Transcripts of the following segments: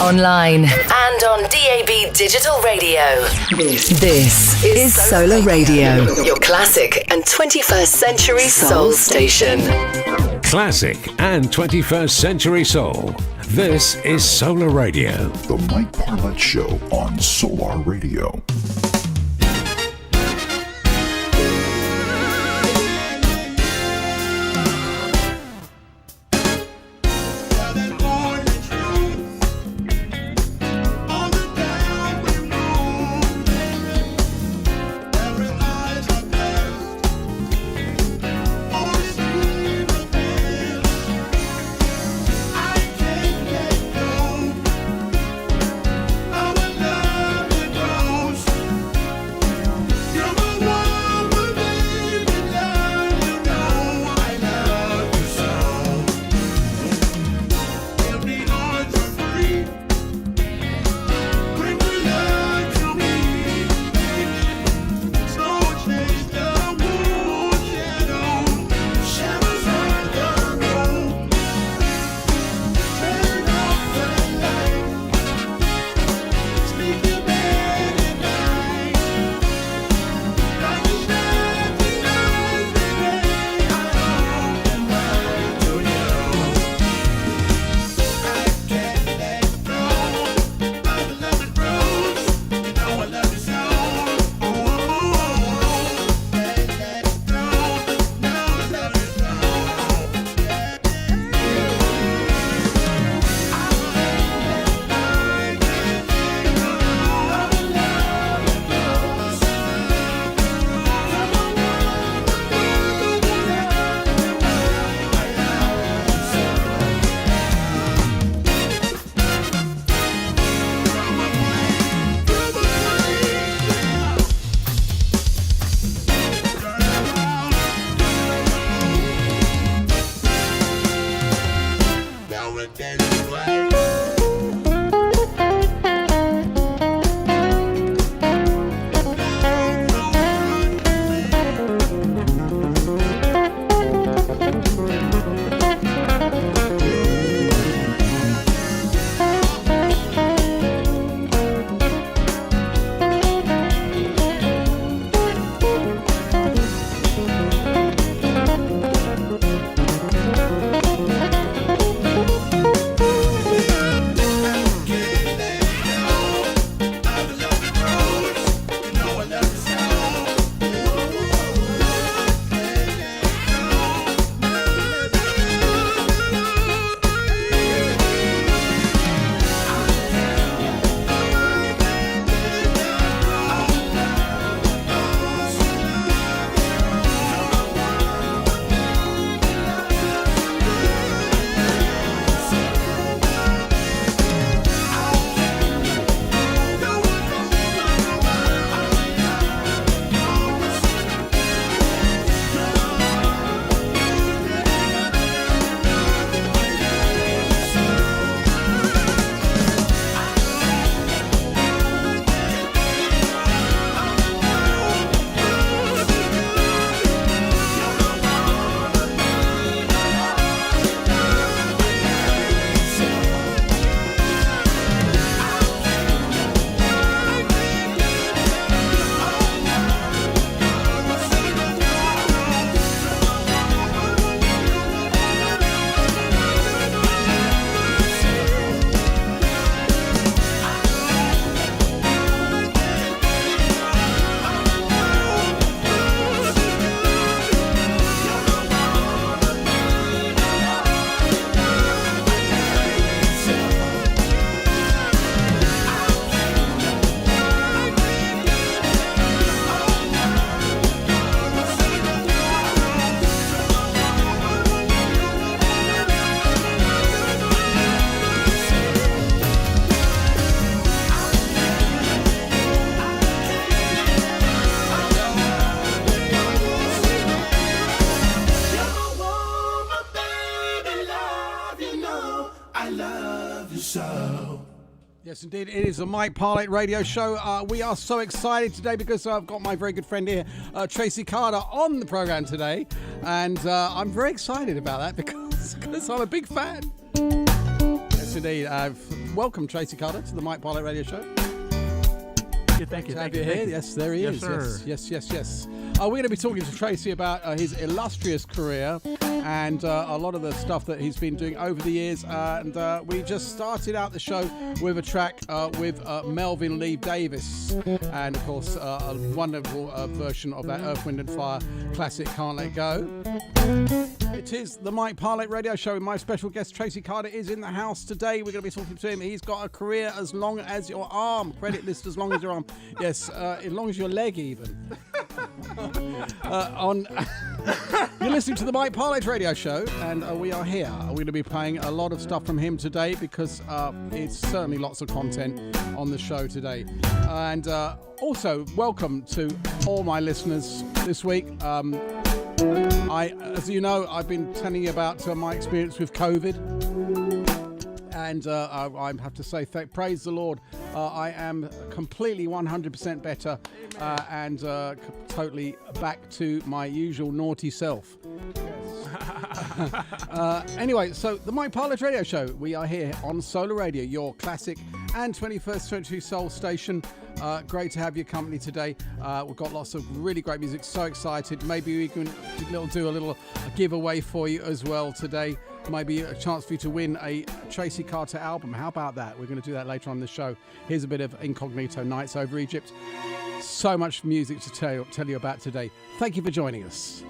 online, and on DAB Digital Radio. This is Solar Radio, your classic and 21st century soul station. Classic and 21st century soul. This is Solar Radio. The Mike Parlett Show on Solar Radio. Yes, indeed. It is a Mike Parlett radio show. We are so excited today because I've got my very good friend here, Tracy Carter, on the programme today. And I'm very excited about that because I'm a big fan. Yes, indeed. welcome, Tracy Carter, to the Mike Parlett Radio Show. Thank you. Have you here? Yes, there he is. Sir. Yes. We're going to be talking to Tracy about his illustrious career and a lot of the stuff that he's been doing over the years. And we just started out the show with a track with Melvin Lee Davis. And, of course, a wonderful version of that Earth, Wind & Fire classic, Can't Let Go. It is the Mike Parlett Radio Show, and my special guest, Tracy Carter, is in the house today. We're going to be talking to him. He's got a career as long as your arm. Credit list as long as your arm. Yes, as long as your leg, even. You're listening to the Mike Parlett Radio Show, and we are here. We're going to be playing a lot of stuff from him today because it's certainly lots of content on the show today. And also, welcome to all my listeners this week. As you know, I've been telling you about my experience with COVID. And I have to say, praise the Lord, I am completely 100% better and totally back to my usual naughty self. Anyway, so the Mike Parlett Radio Show. We are here on Solar Radio, your classic and 21st century soul station. Great to have your company today. We've got lots of really great music. So excited. Maybe we can do a little giveaway for you as well today. Maybe a chance for you to win a Tracy Carter album. How about that? We're going to do that later on in the show. Here's a bit of Incognito Nights Over Egypt. So much music to tell you about today. Thank you for joining us.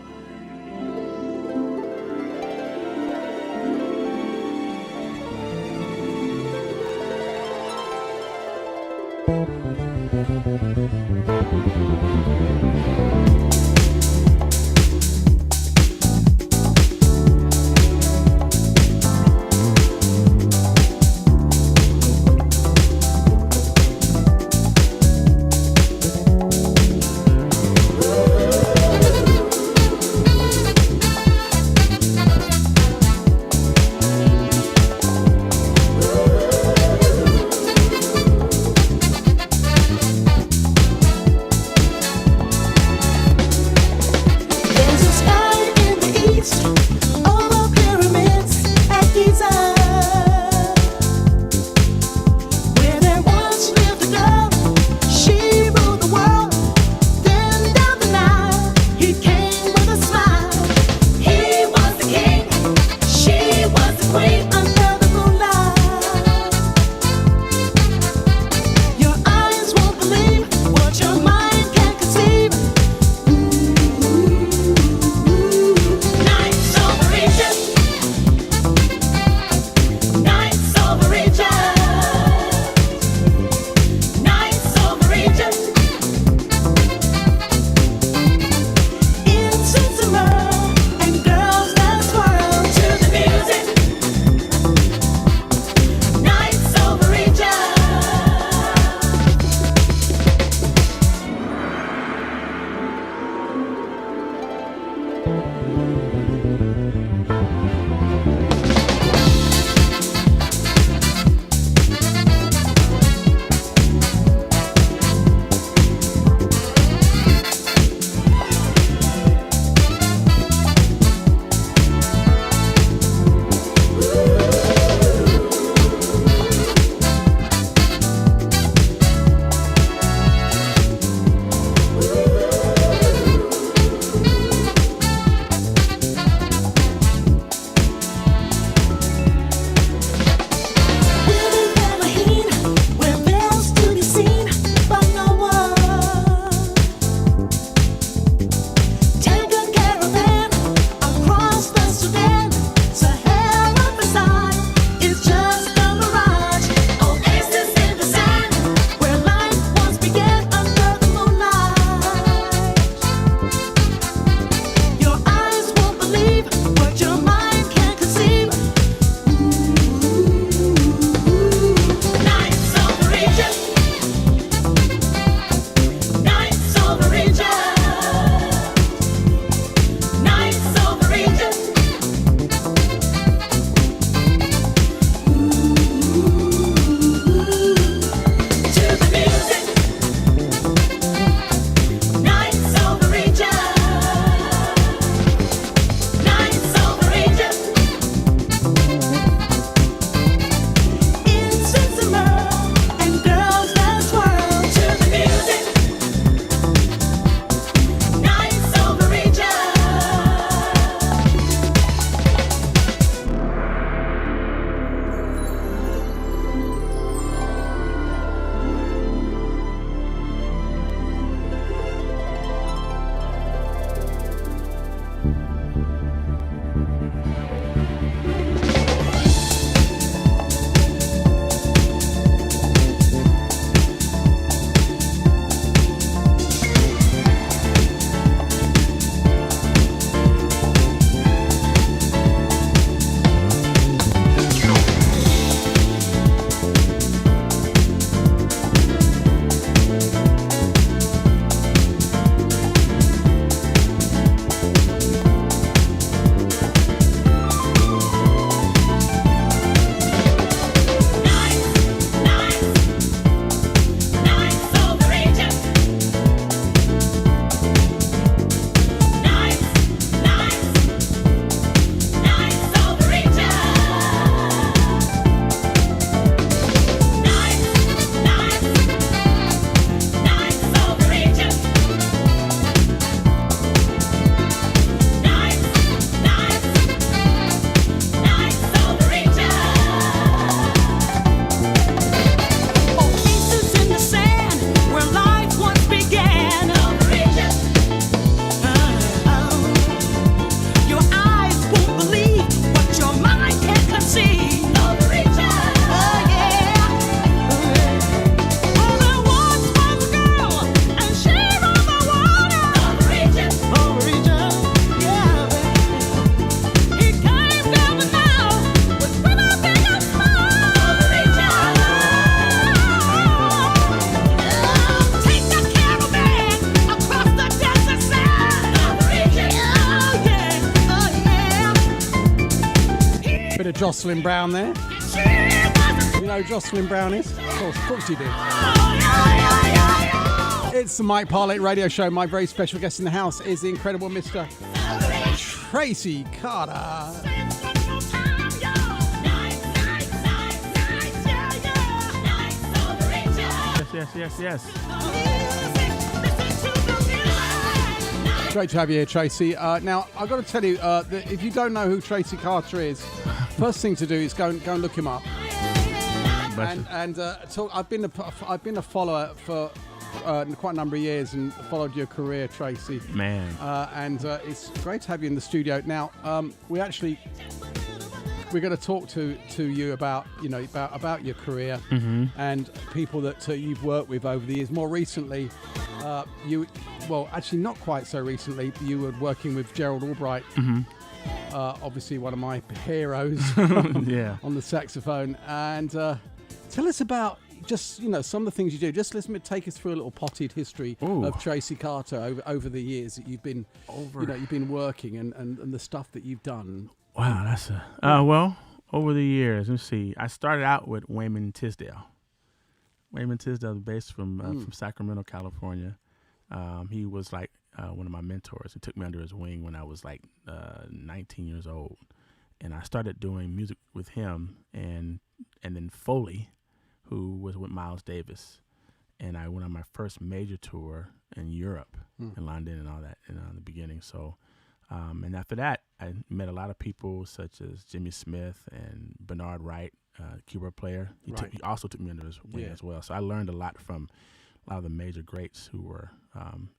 Bit of Jocelyn Brown there. You know who Jocelyn Brown is? Of course you do. It's the Mike Parlett Radio Show. My very special guest in the house is the incredible Mr. Tracy Carter. Yes. Great to have you here, Tracy. Now, I've got to tell you, that if you don't know who Tracy Carter is, first thing to do is go and look him up. So I've been a follower for quite a number of years and followed your career, Tracy. Man. It's great to have you in the studio. Now, we're going to talk to you about your career and people that you've worked with over the years. More recently, actually not quite so recently, you were working with Gerald Albright. Obviously one of my heroes on the saxophone. And tell us about just, some of the things you do. Just take us through a little potted history of Tracy Carter over the years that you've been you've been working and the stuff that you've done. Wow, that's over the years, let's see. I started out with Wayman Tisdale. Wayman Tisdale, based from Sacramento, California. He was like one of my mentors. He took me under his wing when I was like 19 years old, and I started doing music with him, and then Foley, who was with Miles Davis, and I went on my first major tour in Europe, in London, and all that in the beginning. So. And after that, I met a lot of people such as Jimmy Smith and Bernard Wright, keyboard player. He also took me under his wing as well. So I learned a lot from a lot of the major greats who were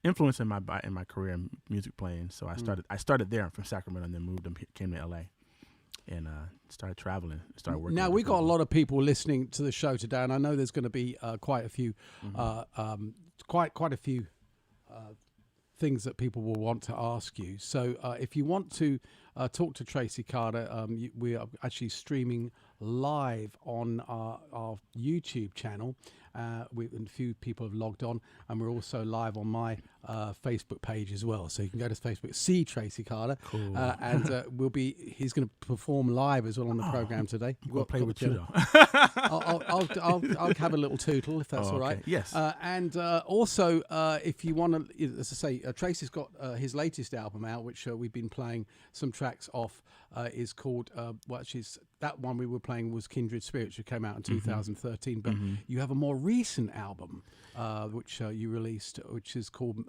influencing in my career in music playing. So I started there from Sacramento and then came to LA and started traveling, started working. Now we got a lot of people listening to the show today, and I know there's going to be quite a few things that people will want to ask you. So if you want to talk to Tracy Carter, we are actually streaming live on our YouTube channel. A few people have logged on, and we're also live on my Facebook page as well. So you can go to Facebook, see Tracy Carter, and he's going to perform live as well on the program today. We'll play with you. I'll have a little tootle if that's all right. Yes. Also, if you want to, as I say, Tracy's got his latest album out, which we've been playing some tracks off. Is called that one we were playing was Kindred Spirits, which came out in 2013. But you have a more recent album which you released, which is called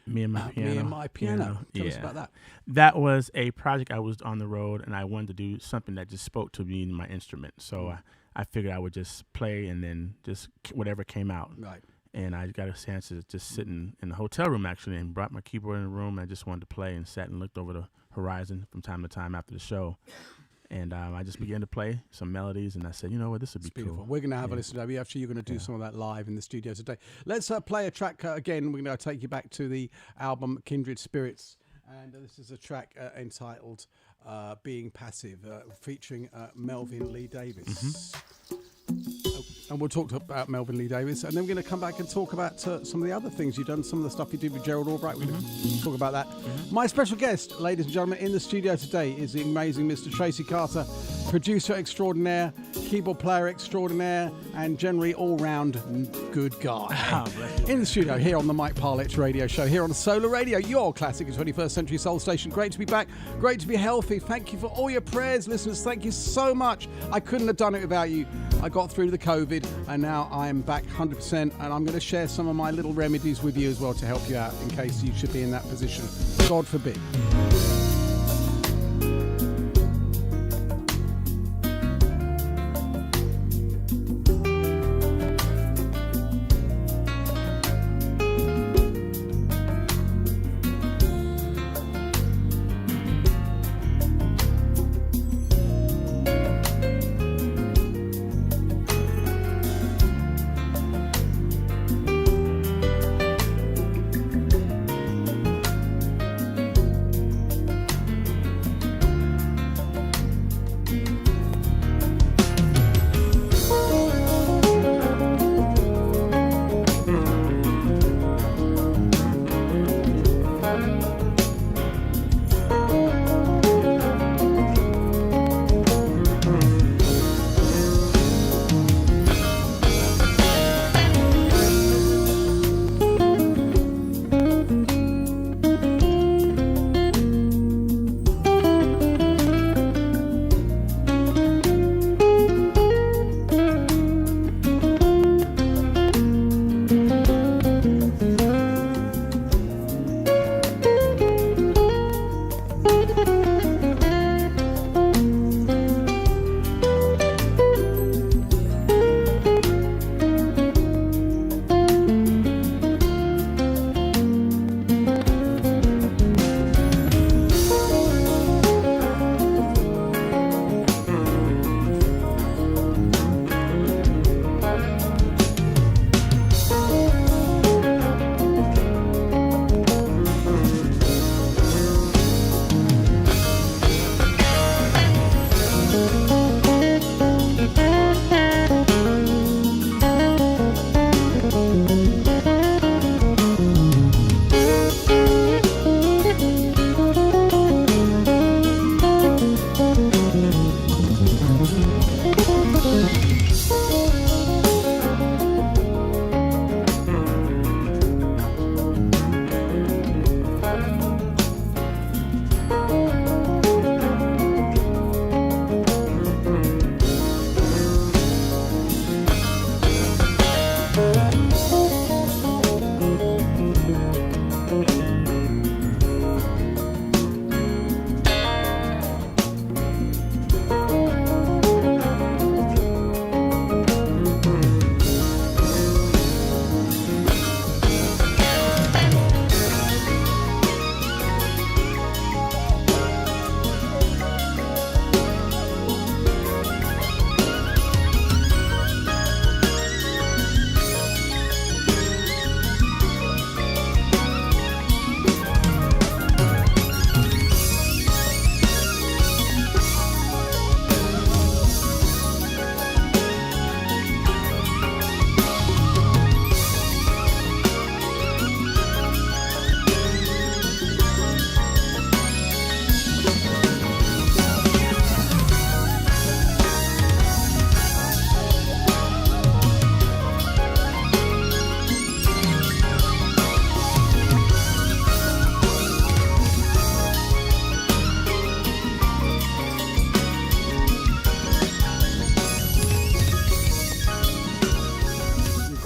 Me and My Piano. Me and My Piano. Tell us about that. That was a project. I was on the road, and I wanted to do something that just spoke to me in my instrument. So I figured I would just play, and then just whatever came out. Right. And I got a chance to just sit in the hotel room, actually, and brought my keyboard in the room. And I just wanted to play and sat and looked over the horizon from time to time after the show. And I just began to play some melodies, and I said, you know what, this would be beautiful. Cool. We're going to have a listen to that. Actually, you're going to do some of that live in the studio today. Let's play a track again. We're going to take you back to the album Kindred Spirits. And this is a track entitled Being Passive, featuring Melvin Lee Davis. And we'll talk about Melvin Lee Davis, and then we're going to come back and talk about some of the other things you've done, some of the stuff you did with Gerald Albright. We're going to talk about that. My special guest, ladies and gentlemen, in the studio today is the amazing Mr. Tracy Carter, producer extraordinaire, keyboard player extraordinaire, and generally all-round good guy. In the studio here on the Mike Parlett Radio Show, here on Solar Radio, your classic and 21st century soul station. Great to be back. Great to be healthy. Thank you for all your prayers, listeners. Thank you so much. I couldn't have done it without you. I got through the COVID, and now I am back 100%, and I'm going to share some of my little remedies with you as well to help you out in case you should be in that position. God forbid.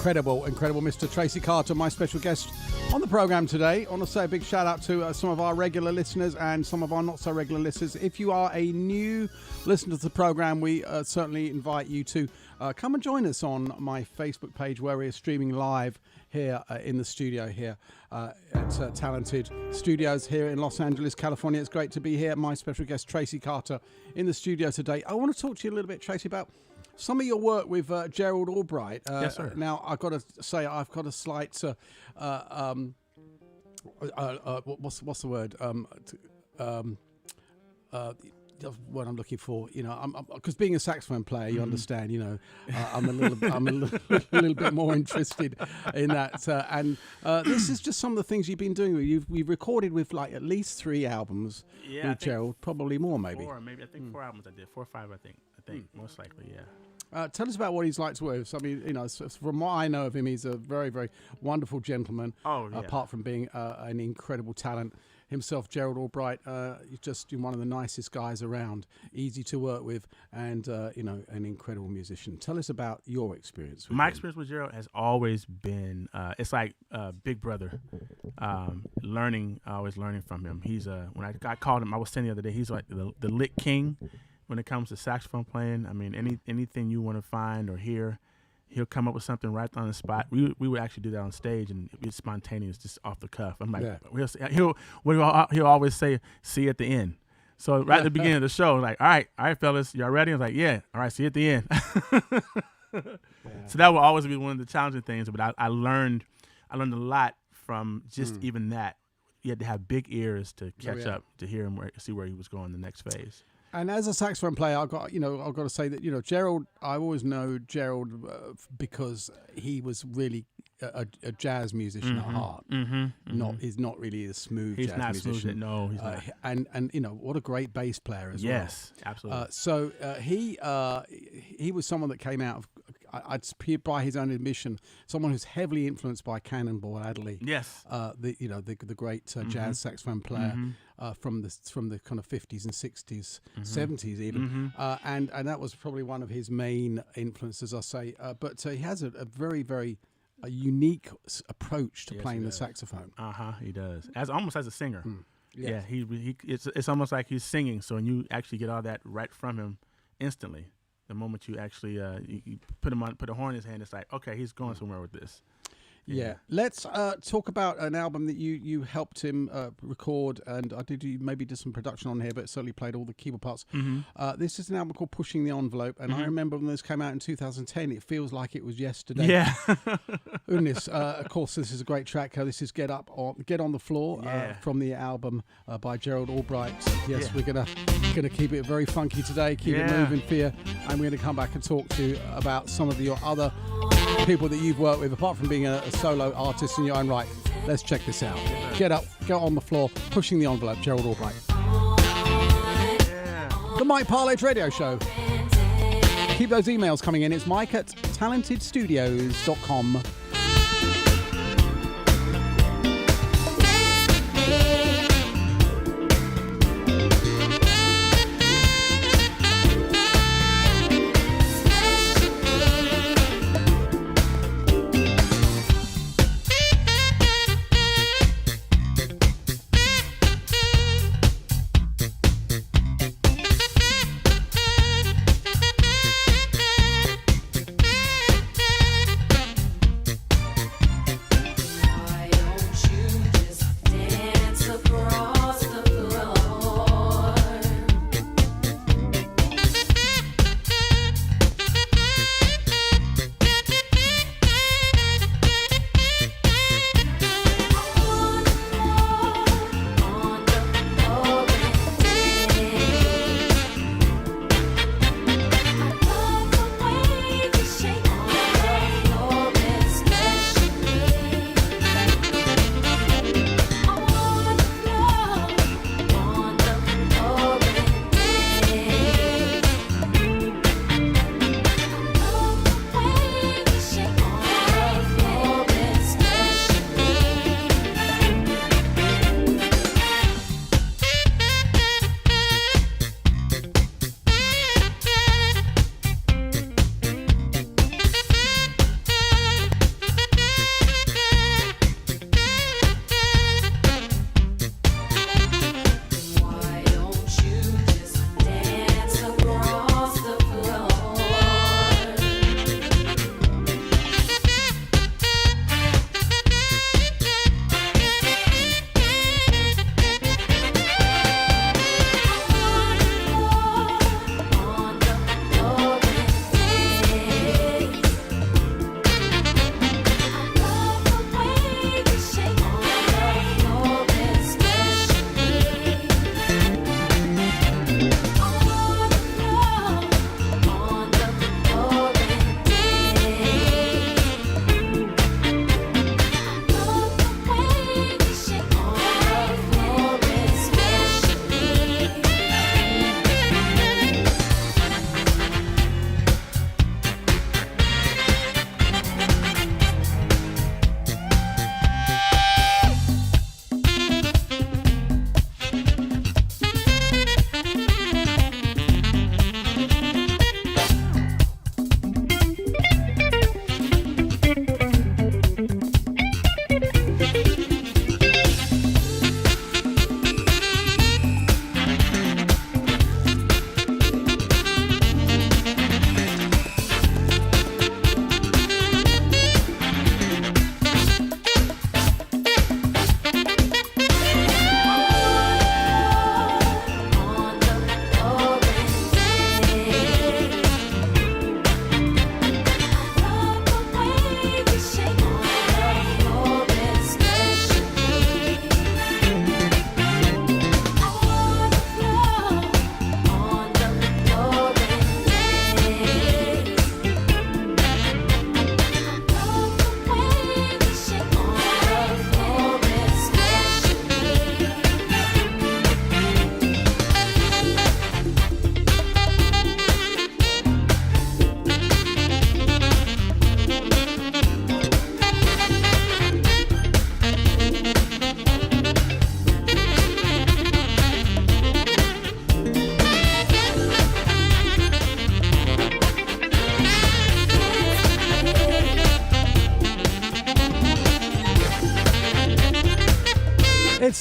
incredible Mr. Tracy Carter, my special guest on the program today. I want to say a big shout out to some of our regular listeners and some of our not so regular listeners. If you are a new listener to the program, we certainly invite you to come and join us on my Facebook page, where we're streaming live here in the studio here at Talented Studios here in Los Angeles, California. It's great to be here. My special guest, Tracy Carter, in the studio today. I want to talk to you a little bit, Tracy, about some of your work with Gerald Albright. Yes, sir. Now, I've got to say, I've got a slight, what's the word? What I'm looking for, because being a saxophone player, you understand, I'm a little bit more interested in that. And this is just some of the things you've been doing. We've recorded with like at least 3 albums with Gerald, probably more, maybe. 4, maybe. I think 4 albums I did, 4 or 5, I think, most likely, yeah. Tell us about what he's like to work with. I mean, from what I know of him, he's a very, very wonderful gentleman. Oh, yeah. Apart from being an incredible talent himself, Gerald Albright, he's just one of the nicest guys around, easy to work with, and an incredible musician. Tell us about your experience with My him. experience with Gerald has always been, it's like big brother, always learning from him. He's when I called him, I was saying the other day, he's like the lick king when it comes to saxophone playing. I mean, anything you want to find or hear, he'll come up with something right on the spot. We would actually do that on stage, and it's spontaneous, just off the cuff. I'm like, he'll always say, "See you at the end." So right at the beginning of the show, like, all right, fellas, y'all ready? I was like, yeah, all right, see you at the end. So that will always be one of the challenging things. But I learned a lot from just even that. You had to have big ears to catch up to hear him, see where he was going the next phase. And as a saxophone player, I've got to say that Gerald. I always know Gerald because he was really a jazz musician at heart. He's not really a smooth He's jazz not musician. smooth. No, he's not. And what a great bass player as well. Yes, absolutely. So he was someone that came out of, by his own admission, someone who's heavily influenced by Cannonball Adderley. Yes. The great jazz saxophone player from the kind of 50s and 60s, 70s even, and that was probably one of his main influences, I say. But he has a very, very unique approach to playing the saxophone. He does. Almost as a singer. Yes. Yeah, it's almost like he's singing. So when you actually get all that right from him instantly, the moment you actually you put a horn in his hand, it's like, okay, he's going somewhere with this. Yeah. Let's talk about an album that you helped him record, and I did some production on here, but certainly played all the keyboard parts. This is an album called Pushing the Envelope, and I remember when this came out in 2010, it feels like it was yesterday. Yeah. Goodness. Of course, this is a great track. This is Get on the Floor from the album by Gerald Albright. Yes, we're gonna keep it very funky today, keep it moving for you, and we're gonna come back and talk to you about some of your other people that you've worked with, apart from being a solo artist in your own right. Let's check this out. Get on the floor, Pushing the Envelope, Gerald Albright. The Mike Parlett Radio Show. Keep those emails coming in. It's mike@talentedstudios.com.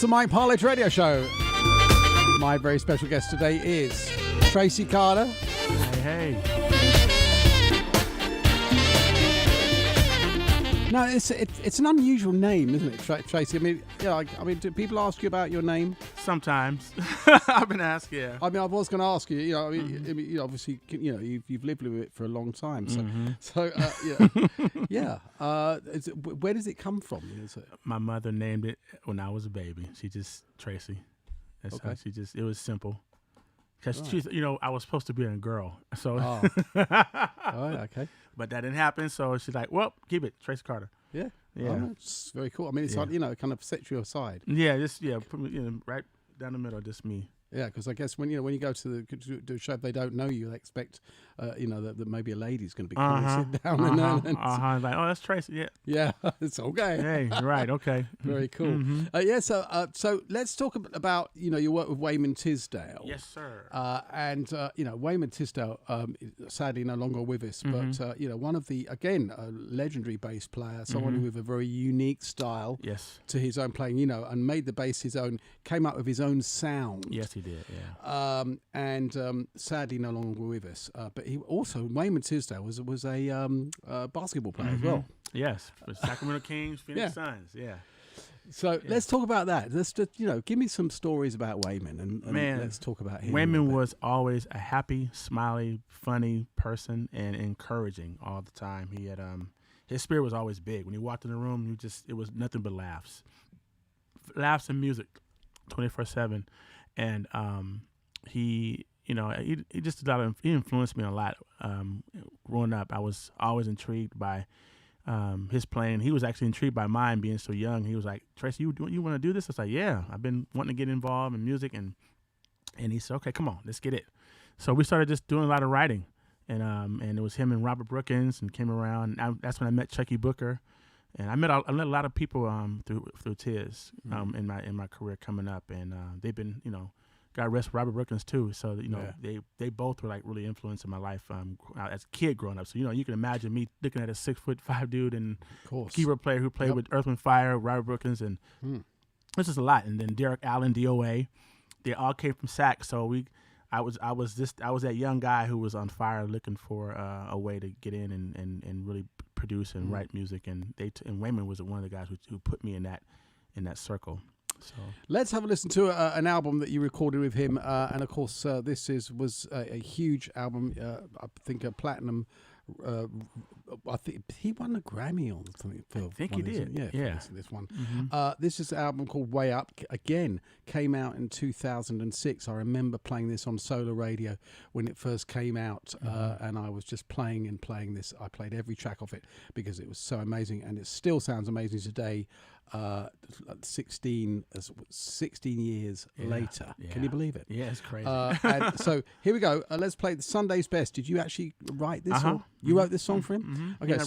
the Mike Parlett Radio Show. My very special guest today is Tracy Carter. Hey. Now, it's an unusual name, isn't it, Tracy? I mean, do people ask you about your name? Sometimes. I've been asked, yeah. I mean, I was going to ask you. Obviously, you've lived with it for a long time. So, where does it come from? My mother named it when I was a baby. She just Tracy. That's how she just. It was simple. Because she's, I was supposed to be a girl. So. Okay. But that didn't happen, so she's like, well, keep it, Tracy Carter. Yeah. Yeah. Oh, it's very cool. I mean, it's like, it kind of sets you aside. Yeah, put me right down the middle, just me. Yeah, because I guess when you go to the show, if they don't know you, they expect, that maybe a lady's going to be sit down and like, oh, that's Tracy. Yeah. Yeah, it's okay. Hey, right, okay. Very cool. So let's talk about your work with Wayman Tisdale. Yes, sir. Wayman Tisdale, sadly no longer with us, but one of the a legendary bass player, someone with a very unique style. Yes. To his own playing, and made the bass his own, came up with his own sound. Yes, he did. Yeah. Sadly no longer with us. But he also Wayman Tisdale was a basketball player as well. Yes, for Sacramento Kings, Phoenix Suns. Yeah. So let's talk about that. Let's just give me some stories about Wayman and let's talk about him. Wayman was always a happy, smiley, funny person and encouraging all the time. He had his spirit was always big. When he walked in the room, it was nothing but laughs and music, 24/7. And he just he influenced me a lot. Growing up, I was always intrigued by his playing. He was actually intrigued by mine being so young. He was like, Tracy, you want to do this? I was like, yeah, I've been wanting to get involved in music. And he said, okay, come on, let's get it. So we started just doing a lot of writing. And it was him and Robert Brookins and came around. That's when I met Chucky Booker. And I met a lot of people through Tiz in my career coming up. And they've been, God rest Robert Brookins too. So they both were like really influencing my life as a kid growing up. So you can imagine me looking at a 6'5" dude and keyboard player who played with Earth, Wind, Fire, Robert Brookins, and this is a lot. And then Derek Allen, DOA, they all came from Sac. So I was that young guy who was on fire looking for a way to get in and really produce and write music. And Wayman was one of the guys who put me in that circle. So let's have a listen to an album that you recorded with him, and of course this was a huge album. I think a platinum. I think he won a Grammy on something. I think he did. Yeah. This one. This is an album called Way Up. Again, came out in 2006. I remember playing this on Solar Radio when it first came out, and I was just playing this. I played every track of it because it was so amazing, and it still sounds amazing today. 16 years later. Yeah. Can you believe it? Yeah, it's crazy. And so here we go. Let's play the Sunday's Best. Did you actually write this? Or you wrote this song for him? Okay,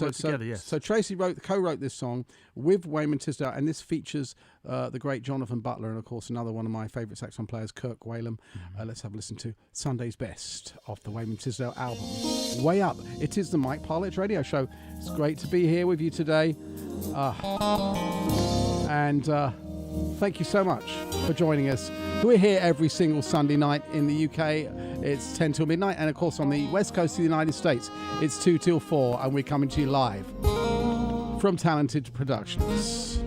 yeah, so Tracy co-wrote this song with Wayman Tisdale, and this features the great Jonathan Butler and of course another one of my favourite saxophone players, Kirk Whalum. Let's have a listen to Sunday's Best off the Wayman Tisdale album, Way Up. It is the Mike Parlett Radio Show. It's great to be here with you today. And thank you so much for joining us. We're here every single Sunday night in the UK. It's 10 till midnight. And of course, on the west coast of the United States, it's 2 till 4. And we're coming to you live from Talented Productions.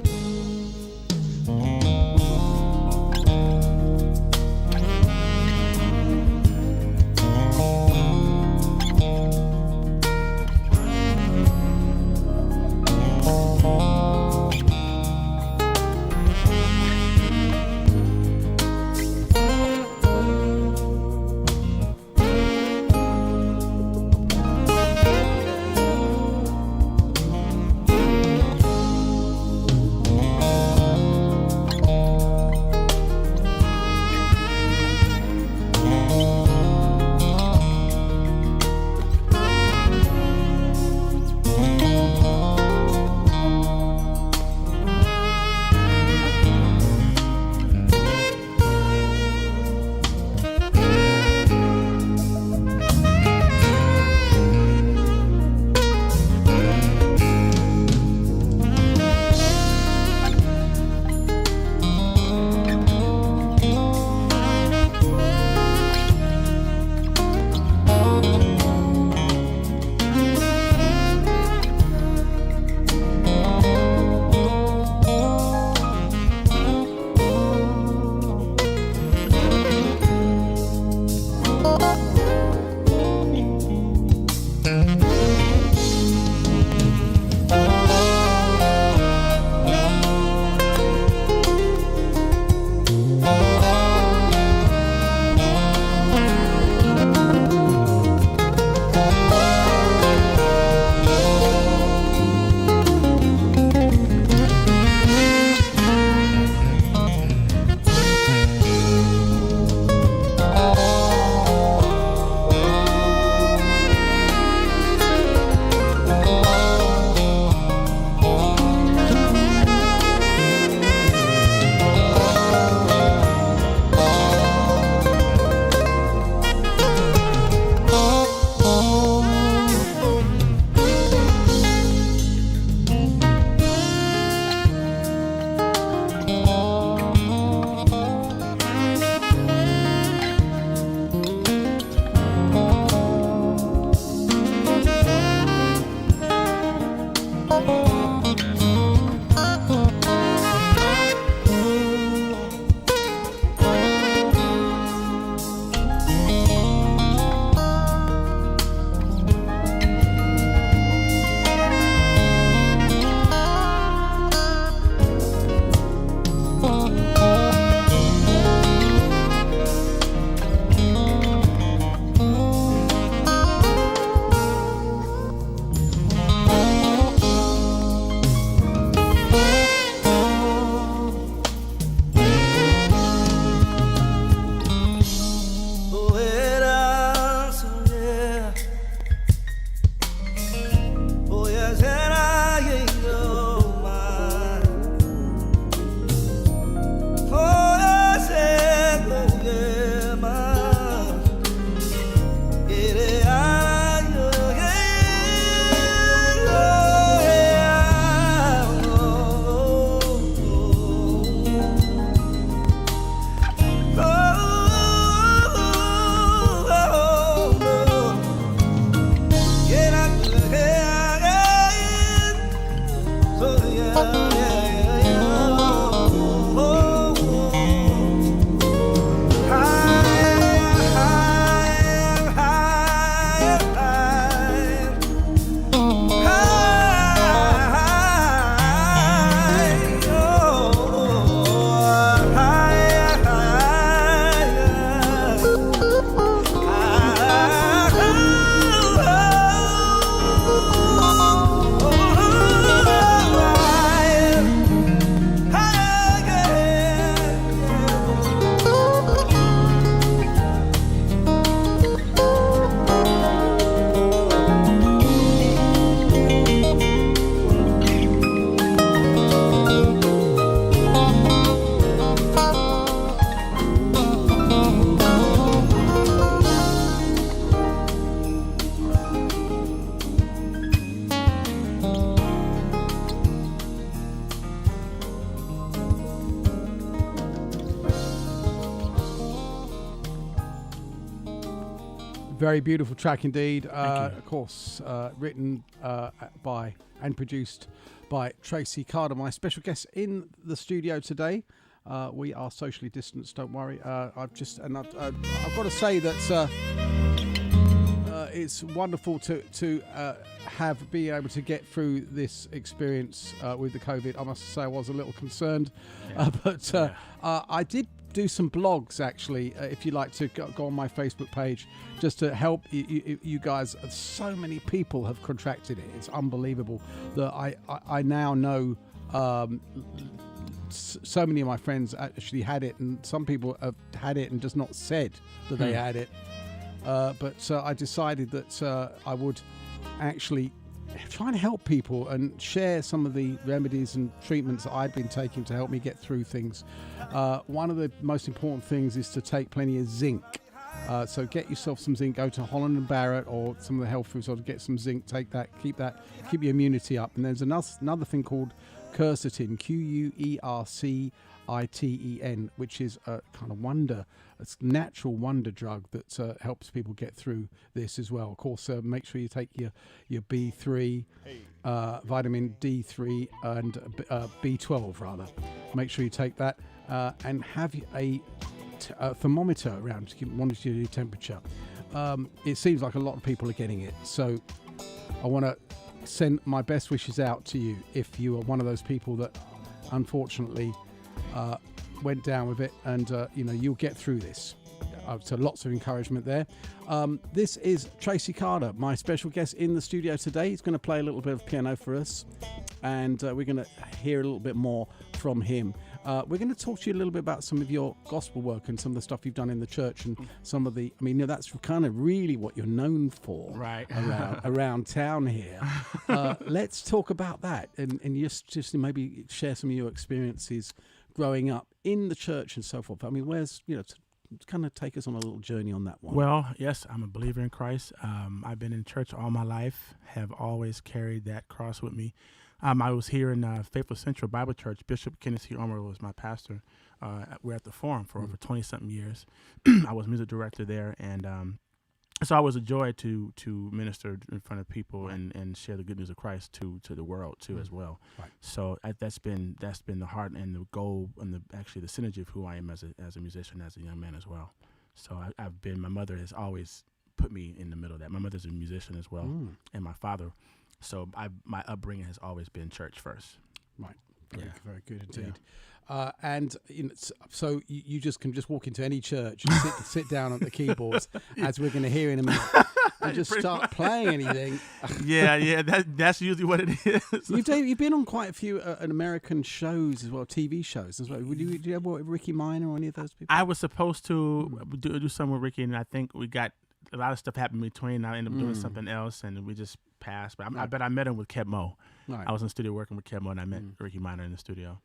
Very beautiful track indeed. Of course, written by and produced by Tracy Carter, my special guest in the studio today. We are socially distanced, don't worry. I've got to say that it's wonderful to have been able to get through this experience with the COVID. I must say I was a little concerned, but I did do some blogs actually, if you'd like to go on my Facebook page, just to help you guys. So many people have contracted it. It's unbelievable that I now know so many of my friends actually had it, and some people have had it and just not said that they had it. But I decided that I would actually try and help people and share some of the remedies and treatments that I've been taking to help me get through things. One of the most important things is to take plenty of zinc. So get yourself some zinc. Go to Holland & Barrett or some of the health foods, or to get some zinc. Take that, keep your immunity up. And there's another thing called quercetin, Quercetin, which is a kind of it's natural wonder drug that helps people get through this as well. Of course, make sure you take your B3, vitamin D3 and B12 rather. Make sure you take that and have a thermometer around to monitor your temperature. It seems like a lot of people are getting it, so I want to send my best wishes out to you if you are one of those people that unfortunately went down with it, and you'll get through this. So lots of encouragement there. This is Tracy Carter, my special guest in the studio today. He's going to play a little bit of piano for us, and we're going to hear a little bit more from him. We're going to talk to you a little bit about some of your gospel work and some of the stuff you've done in the church, and some of the, that's kind of really what you're known for, right? around town here. Let's talk about that, and just maybe share some of your experiences growing up in the church and so forth. Where's, kind of take us on a little journey on that one. Well, yes, I'm a believer in Christ. I've been in church all my life, have always carried that cross with me. I was here in Faithful Central Bible Church. Bishop Kenneth C. Omer was my pastor. We're at the Forum for over 20-something years. I was music director there, and it's always a joy to minister in front of people and share the good news of Christ to the world too as well. Right. So that's been the heart and the goal and the synergy of who I am as a musician, as a young man as well. So my mother has always put me in the middle of that. My mother's a musician as well, and my father. So my upbringing has always been church first. Right. Very good indeed. Yeah. And so you can just walk into any church and sit down at the keyboards, as we're going to hear in a minute, and just start playing anything. Yeah, that's usually what it is. You've been on quite a few American shows as well, TV shows as well. Do you ever work with Ricky Minor or any of those people? I was supposed to do some with Ricky, and I think we got a lot of stuff happened between. I ended up doing something else, and we just passed. But I bet I met him with Kev Mo. Right. I was in the studio working with Kev Mo, and I met Ricky Minor in the studio.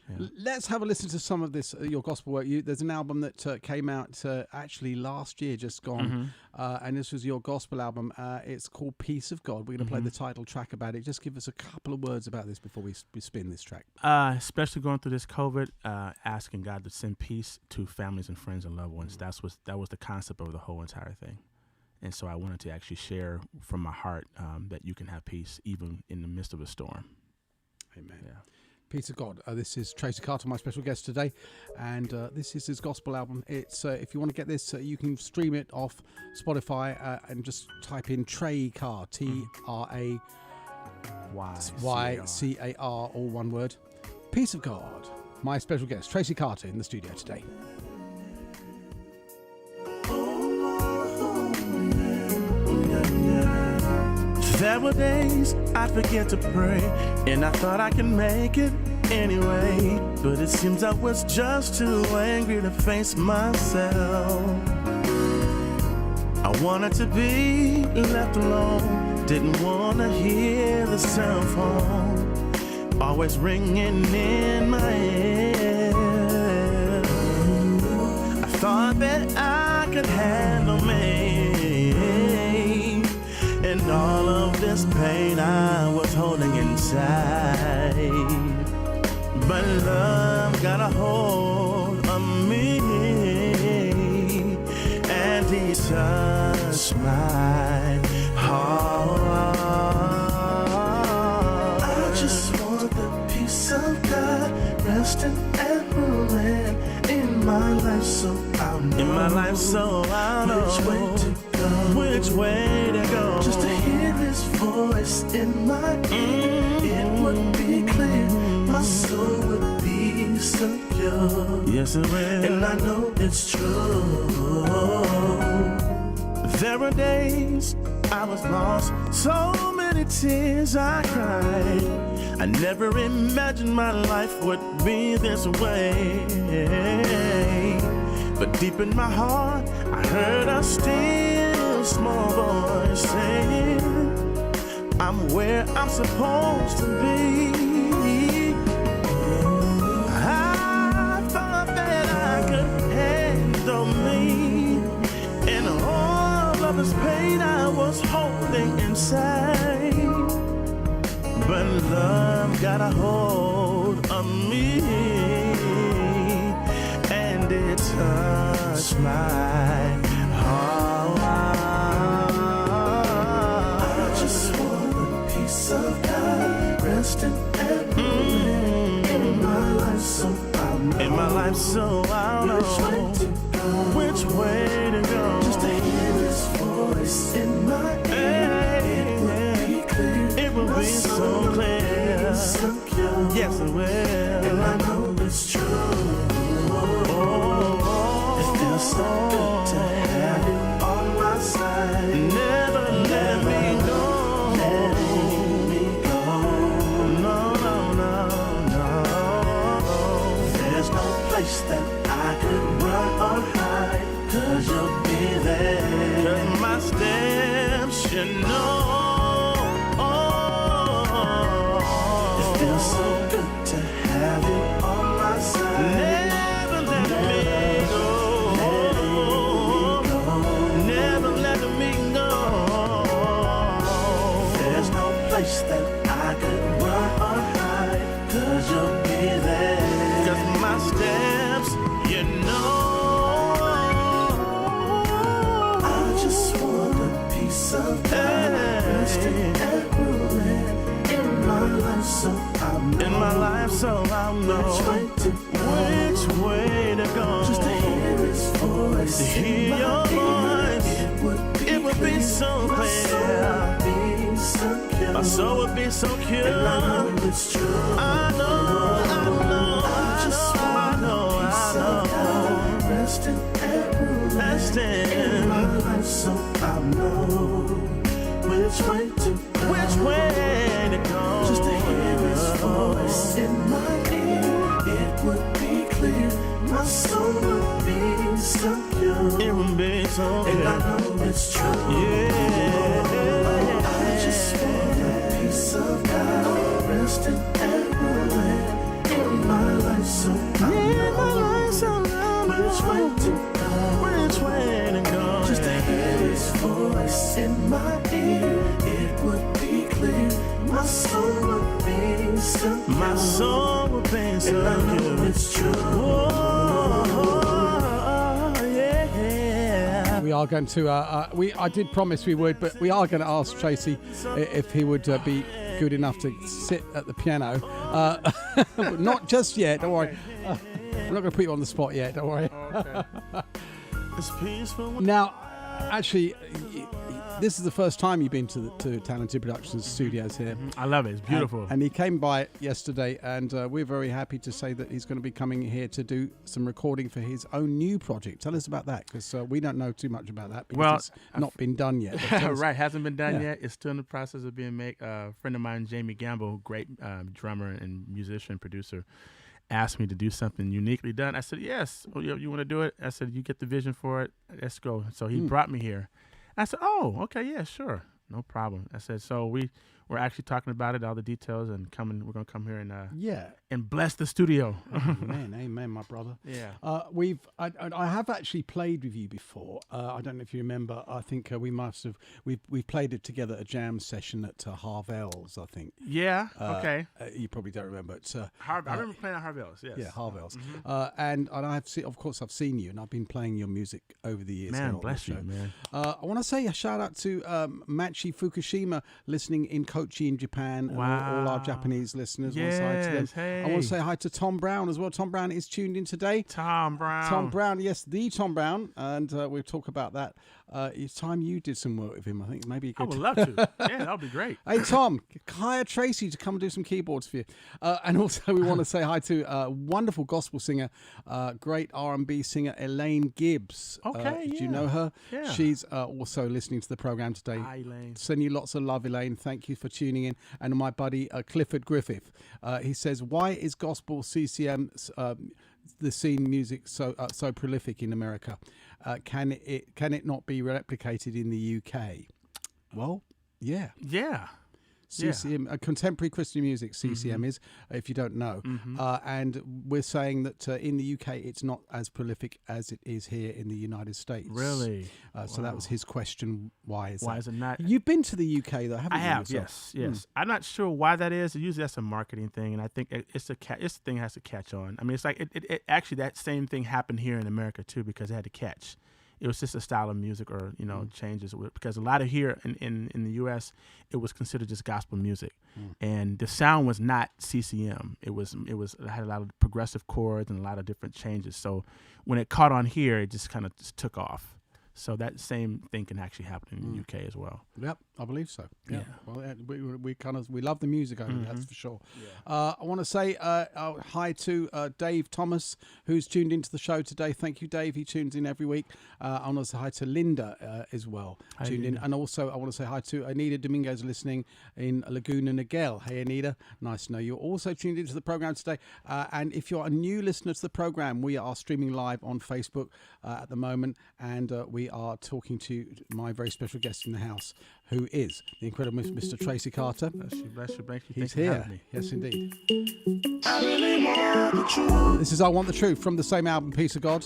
Yeah. Let's have a listen to some of this, your gospel work. There's an album that came out actually last year, just gone, and this was your gospel album. It's called Peace of God. We're going to play the title track about it. Just give us a couple of words about this before we spin this track. Especially going through this COVID, asking God to send peace to families and friends and loved ones. That was the concept of the whole entire thing. And so I wanted to actually share from my heart that you can have peace even in the midst of a storm. Amen. Yeah. Peace of God. This is Tracy Carter, my special guest today, and this is his gospel album. It's if you want to get this, you can stream it off Spotify and just type in Trey Car, TRAYCAR, all one word. Peace of God. My special guest, Tracy Carter, in the studio today. There were days I'd forget to pray, and I thought I could make it anyway. But it seems I was just too angry to face myself. I wanted to be left alone, didn't want to hear the cell phone always ringing in my ear. I thought that I could handle me and all of this pain I was holding inside. But love got a hold of me and it touched my heart. I just want the peace of God resting and ruling in my life, so I'll know. In my life, so I'll know which way to go. Which way to go? Just to hear His voice in my ear, it would be clear. My soul would be secure. Yes, it will. And I know it's true. There were days I was lost, so many tears I cried. I never imagined my life would be this way. But deep in my heart, I heard a still small voice saying, I'm where I'm supposed to be. I thought that I could handle me, and all of this pain I was holding inside. But love got a hold of me, and it touched my heart. I just want a piece of God resting and ruling in my life, so I'll know. In my life, so I'll know which way to go. Just to hear His voice in my ear, it will be clear. It will be so clear. Yes, it will. And I know it's true. It feels so good to have you on my side. Never let me go. Let me go. No, no, no, no. There's no place that I could run or hide, 'cause you'll be there. 'Cause my steps, you know. It feels so good to have you on my side. Never let me go. Never let me go. There's no place that I could run or hide, 'cause you'll be there. 'Cause my steps, you know. I just want a piece of God resting and ruling in my life, so I'll know. In my life, so I'll know which way to go. Just to hear His voice, to hear your voice, it would be so clear. My soul would be so pure. And I know it's true. I know, I know. Resting and ruling in my life, so I'll know which way to go. Which way to go. Just to hear His voice in my ear, it would be clear. My soul would be secure. It would be so clear. And I know it's true. Yeah. I just want a piece of God resting and ruling in my life, so I know which way to go. Which way to go. Just to hear His voice in my ear, it would be clear. My soul would be secure. My soul would be secure. And I know it's true. Yeah. We are going to. I did promise we would, but we are going to ask Tracy if he would be good enough to sit at the piano. Not just yet. Don't worry. I'm not going to put you on the spot yet. Don't worry. Okay. It's peaceful. Now, actually, this is the first time you've been to Talented Productions studios here. I love it. It's beautiful. And he came by yesterday, and we're very happy to say that he's going to be coming here to do some recording for his own new project. Tell us about that, because we don't know too much about that because it's not been done yet. Right, hasn't been done yet. It's still in the process of being made. A friend of mine, Jamie Gamble, great drummer and musician, producer, asked me to do something uniquely done. I said, yes. Oh, you want to do it? I said, you get the vision for it. Let's go. So he brought me here. I said, oh, okay, yeah, sure. No problem. I said, so we we're actually talking about it, all the details, and we're gonna come here and Yeah. and bless the studio. Amen, my brother. Yeah. I have actually played with you before. I don't know if you remember. I think we've played it together at a jam session at Harvell's, I think. Yeah. Okay. You probably don't remember. It's, I remember playing at Harvell's. Yes. Yeah, Harvell's. And I've seen you, and I've been playing your music over the years. Man, bless you, man. I want to say a shout out to Machi Fukushima, listening in Kochi in Japan. Wow. And all our Japanese listeners. Yes, I want to say hi to them. hey. I want to say hi to Tom Brown as well. Tom Brown is tuned in today. Tom Brown. Tom Brown, yes, the Tom Brown, and we'll talk about that. It's time you did some work with him. I think maybe you I could. would love to. Yeah, that would be great. Hey Tom, hire Tracy to come and do some keyboards for you. And also we want to say hi to wonderful gospel singer, great R&B singer Elaine Gibbs. Okay, Do you know her? Yeah. She's also listening to the program today. Hi, Elaine. Send you lots of love, Elaine. Thank you for tuning in. And my buddy Clifford Griffith, he says, why is gospel CCM the scene music so prolific in America? Can it not be replicated in the UK? Well, yeah. Yeah. CCM, contemporary Christian music, CCM is, if you don't know. And we're saying that in the UK, it's not as prolific as it is here in the United States. Really? So that was his question. Why is it not? You've been to the UK, though, haven't you? I have, yourself? yes. I'm not sure why that is. Usually that's a marketing thing, and I think it's the thing that has to catch on. I mean, it's like it actually, that same thing happened here in America, too, because it had to catch. It was just a style of music or, changes. Because a lot of here in the U.S., it was considered just gospel music. And the sound was not CCM. It had a lot of progressive chords and a lot of different changes. So when it caught on here, it just kind of took off. So that same thing can actually happen in the UK as well. Yep, I believe so. Yeah. Well, we love the music over there, that's for sure. Yeah. I want to say hi to Dave Thomas, who's tuned into the show today. Thank you, Dave. He tunes in every week. I want to say hi to Linda as well, tuned in. And also I want to say hi to Anita Dominguez, listening in Laguna Niguel. Hey, Anita. Nice to know you're also tuned into the program today. And if you're a new listener to the program, we are streaming live on Facebook at the moment, and we are talking to my very special guest in the house, who is the incredible Mr. Tracy Carter. Bless you. He's here. Yes, indeed. This is I Want the Truth from the same album, Peace of God.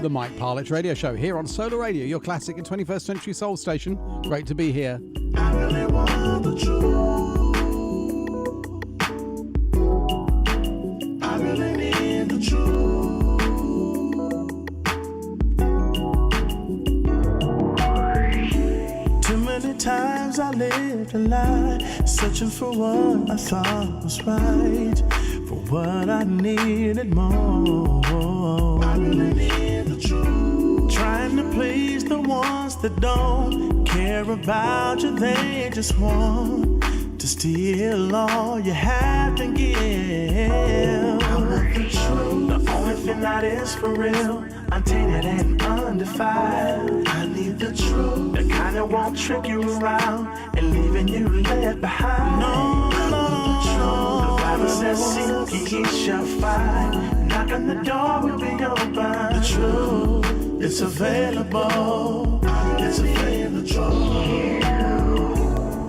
The Mike Parlett Radio Show here on Solar Radio, your classic and 21st century soul station. Great to be here. I really want the truth. I really need the truth. Times I lived a lie, searching for what I thought was right, for what I needed more. I really need the truth. Trying to please the ones that don't care about you, they just want to steal all you have to give. I want the truth. The only thing that is for real, untainted and undefiled. I need the truth. The kind that won't trick you around and leaving you left behind. No. The Bible says, seek ye shall find. Knock on the door will be open. The truth, it's available. It's available.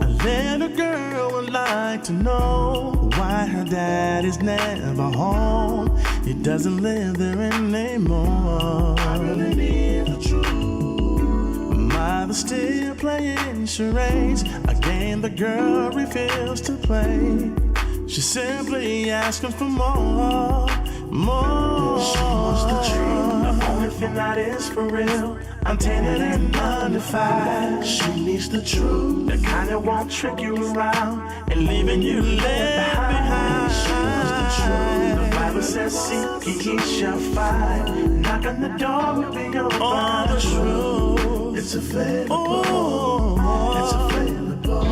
A little girl would like to know why her dad is never home. He doesn't live there anymore. I really need the truth. Mother still playing charades, a game the girl refuses to play. She's simply asking for more. She wants the truth, the only thing that is for real, untainted and undefiled. She needs the truth, the kind that won't trick you around and leaving you left behind. She wants the truth. The Bible says, seek ye shall find. Knock on the door will be open. Oh, the truth, it's available. It's available.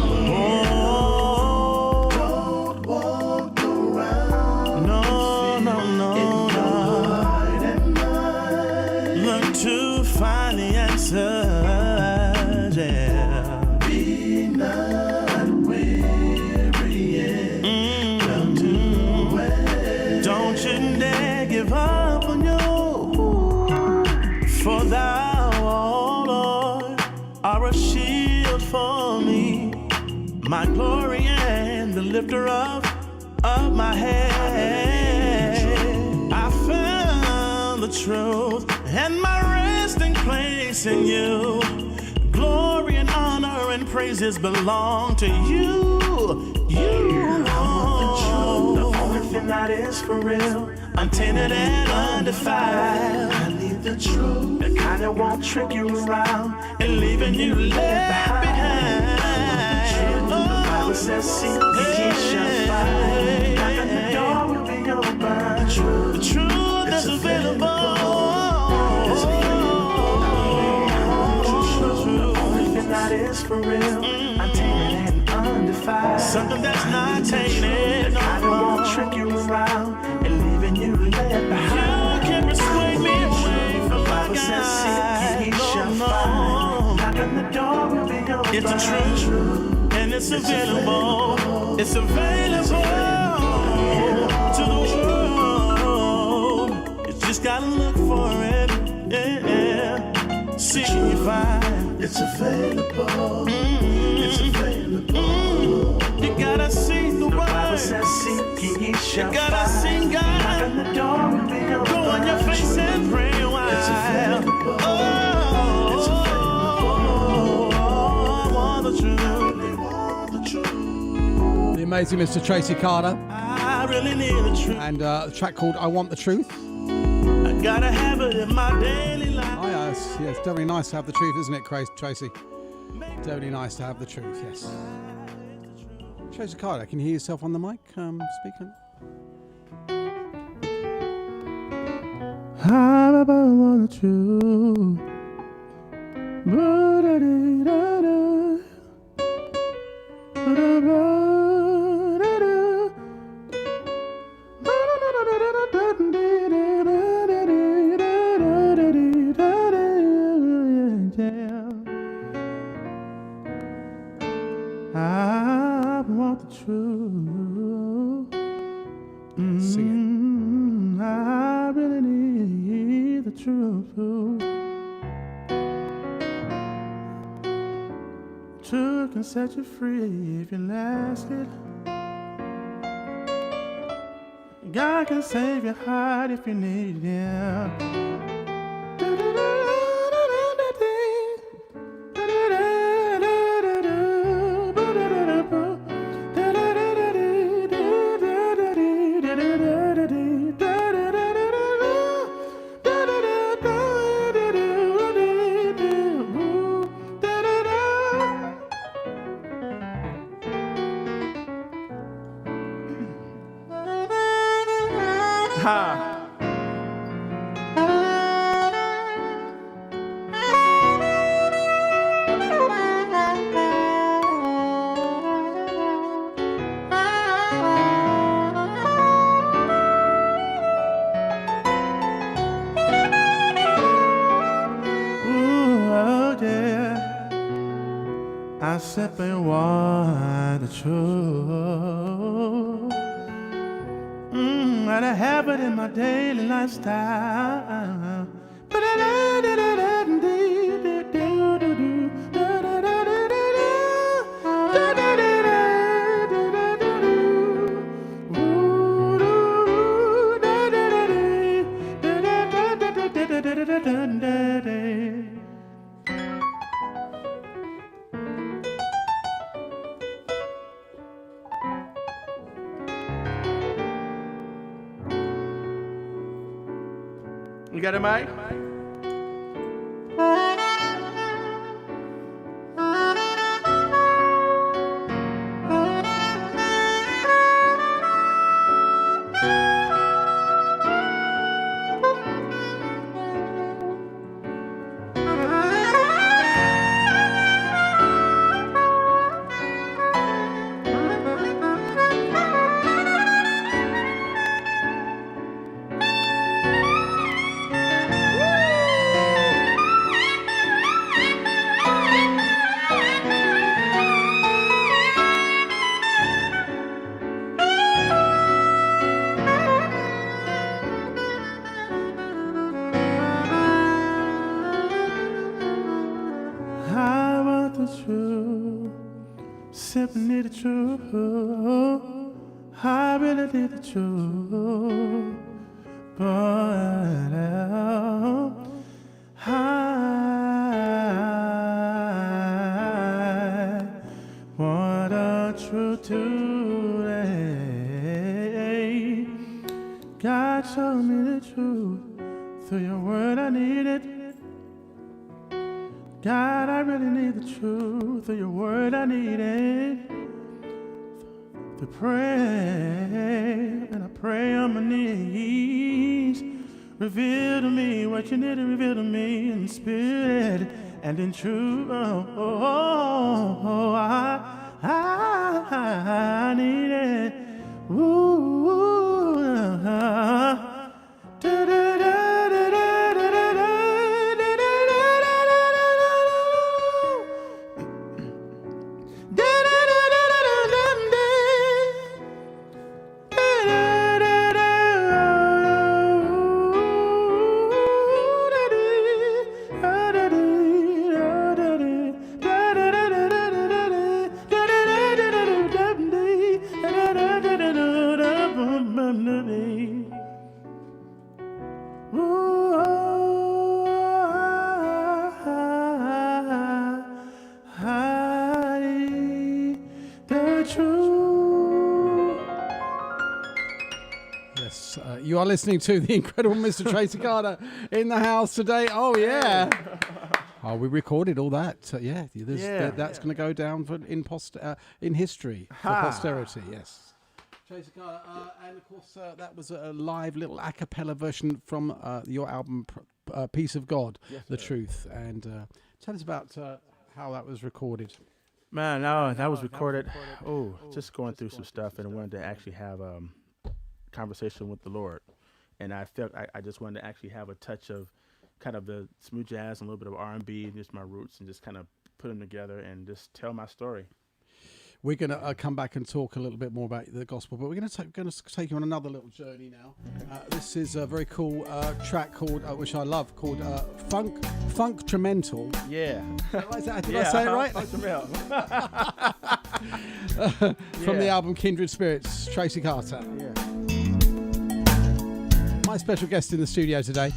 Don't walk around. No. In your heart and mind. Look to find the answers. Yeah. Be not weary. Don't do it. Don't you dare give up on you. For thou, oh Lord, are a shield for me. my glory and the lifter of my head. I found the truth and my resting place in you. Glory and honor and praises belong to you. You know the only thing that is for real, untainted and undefiled. I need the truth, the kind that won't trick you around and leaving you left behind. The Bible says, seek ye shall find. Knock on the door will be open. The truth is available. That is for real, untainted and undefiled. Something that's not tainted, no, I won't trick you around and leaving you left behind. You can't persuade me away from my God. No. Knock on the door will be open. It's the truth, and it's available. It's available to the world. You just gotta look for it. Yeah. See you find. It's available. It's available. You gotta see the word. You gotta see God. Go on your face and pray a while. It's available. Oh, I want the truth. The amazing Mr. Tracy Carter. I really need the truth. And a track called I Want the Truth. I gotta have it in my daily life. Oh, yes, yes, definitely nice to have the truth, isn't it, Tracy? Definitely nice to have the truth, yes. Tracy Carter, can you hear yourself on the mic speaking? I want the truth. I want the truth. Sing I really need the truth. Truth can set you free if you ask it. God can save your heart if you need Him. I simply want the truth. And I have it in my daily lifestyle. You got a mic? simply need the truth. I really need the truth. But I want a truth today. God show me the truth. Through your word I need it. God, I really need the truth. Through your word I need it. To pray, and I pray on my knees. Reveal to me what you need to reveal to me in spirit and in truth. I need it. You are listening to the incredible Mr. Tracy Carter in the house today. Oh, yeah. Oh, we recorded all that. That's going to go down in history for posterity, yes. Tracy Carter, and of course, that was a live little a cappella version from your album, Peace of God, yes, The Truth. And tell us about how that was recorded. Man, no, that was recorded. Just going through some stuff, and I wanted to actually have conversation with the Lord, and I felt I just wanted to actually have a touch of kind of the smooth jazz and a little bit of R&B and just my roots, and just kind of put them together and just tell my story. We're going to come back and talk a little bit more about the gospel, but we're going to take you on another little journey now. This is a very cool track called, which I love, called Funktrumental. Yeah. Did I say it right? From the album Kindred Spirits, Tracy Carter. Yeah. My special guest in the studio today.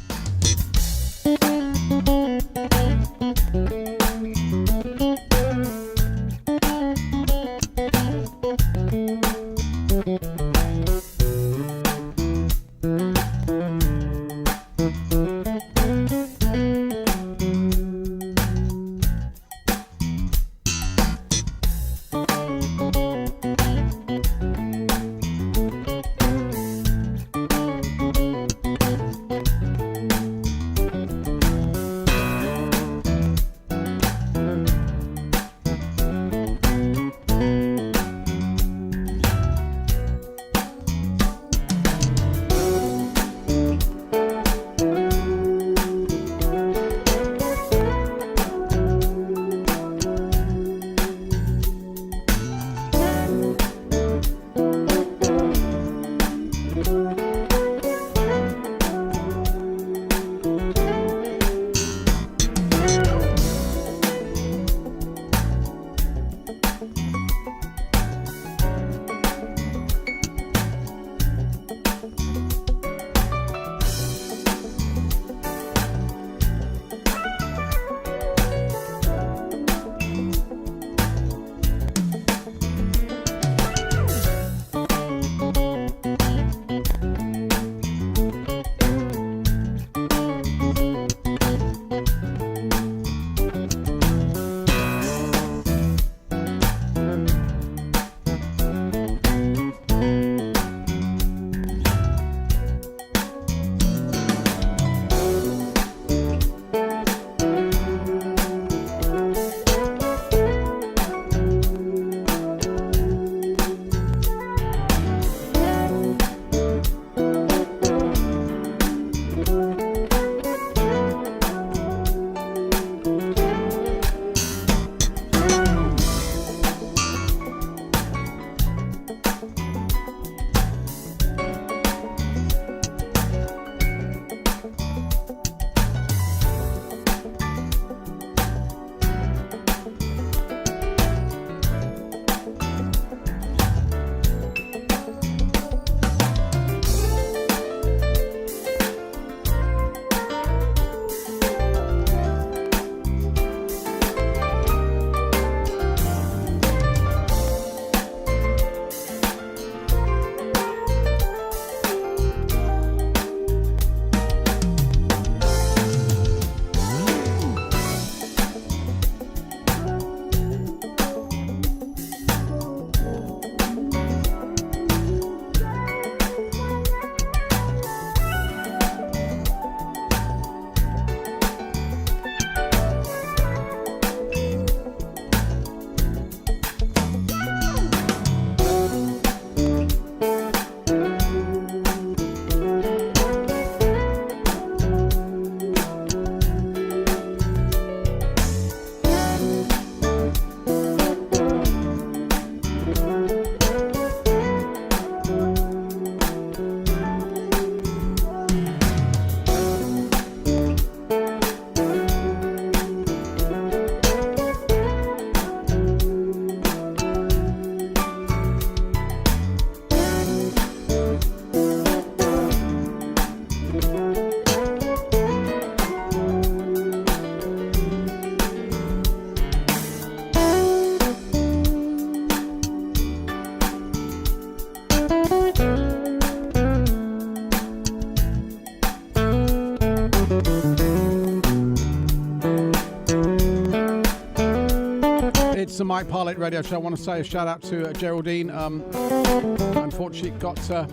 It's the Mike Parlett Radio Show. I want to say a shout out to Geraldine. Unfortunately, got a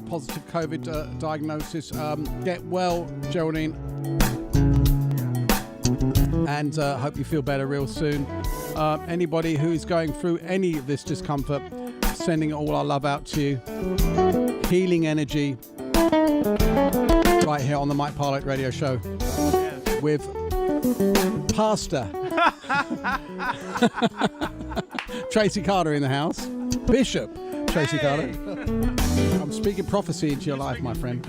positive COVID diagnosis. Get well, Geraldine. And hope you feel better real soon. Anybody who is going through any of this discomfort, sending all our love out to you. Healing energy right here on the Mike Parlett Radio Show with Pastor Tracy Carter in the house. Bishop Tracy Carter. I'm speaking prophecy into your life, my friend.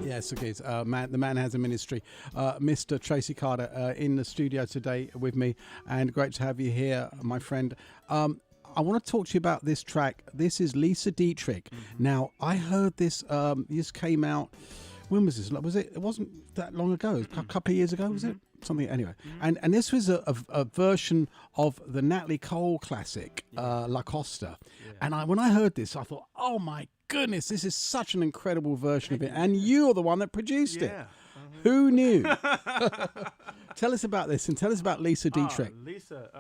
Yes, okay. The man has a ministry. Mr. Tracy Carter in the studio today with me, and great to have you here, my friend. I want to talk to you about this track. This is Lisa Dietrich. Now, I heard this. This came out. When was this? Was it? It wasn't that long ago. A couple of years ago, was it? Something. Anyway, and this was a version of the Natalie Cole classic, La Costa. Yeah. And when I heard this, I thought, oh my goodness, this is such an incredible version of it. And you're the one that produced it. Who knew? Tell us about this, and tell us about Lisa Dietrich. Lisa,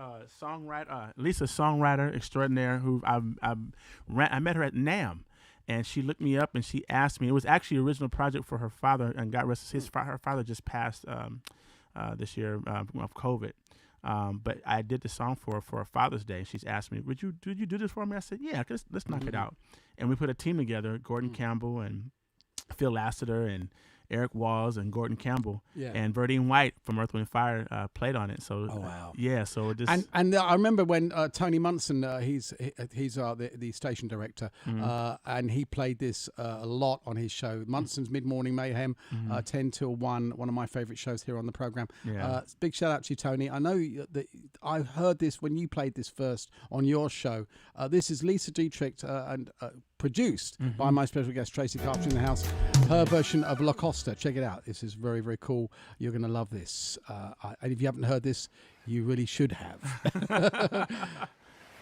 songwriter extraordinaire. Who I met her at NAMM, and she looked me up and she asked me. It was actually an original project for her father, and God rest his her father just passed this year of COVID. But I did the song for her Father's Day. She's asked me, "Would you do this for me?" I said, "Yeah, let's knock it out." And we put a team together: Gordon Campbell and Phil Lassiter and Eric Walls and Gordon Campbell, and Verdine White from Earth, Wind & Fire played on it. So, so just and I remember when Tony Munson, he's the station director, and he played this a lot on his show, Munson's Mid Morning Mayhem, 10 till 1, one of my favorite shows here on the program. Big shout out to you, Tony. I know that I heard this when you played this first on your show. This is Lisa Dietrich and produced by my special guest Tracy Carter in the house. Her version of La Costa. Check it out. This is very, very cool. You're going to love this. And if you haven't heard this, you really should have.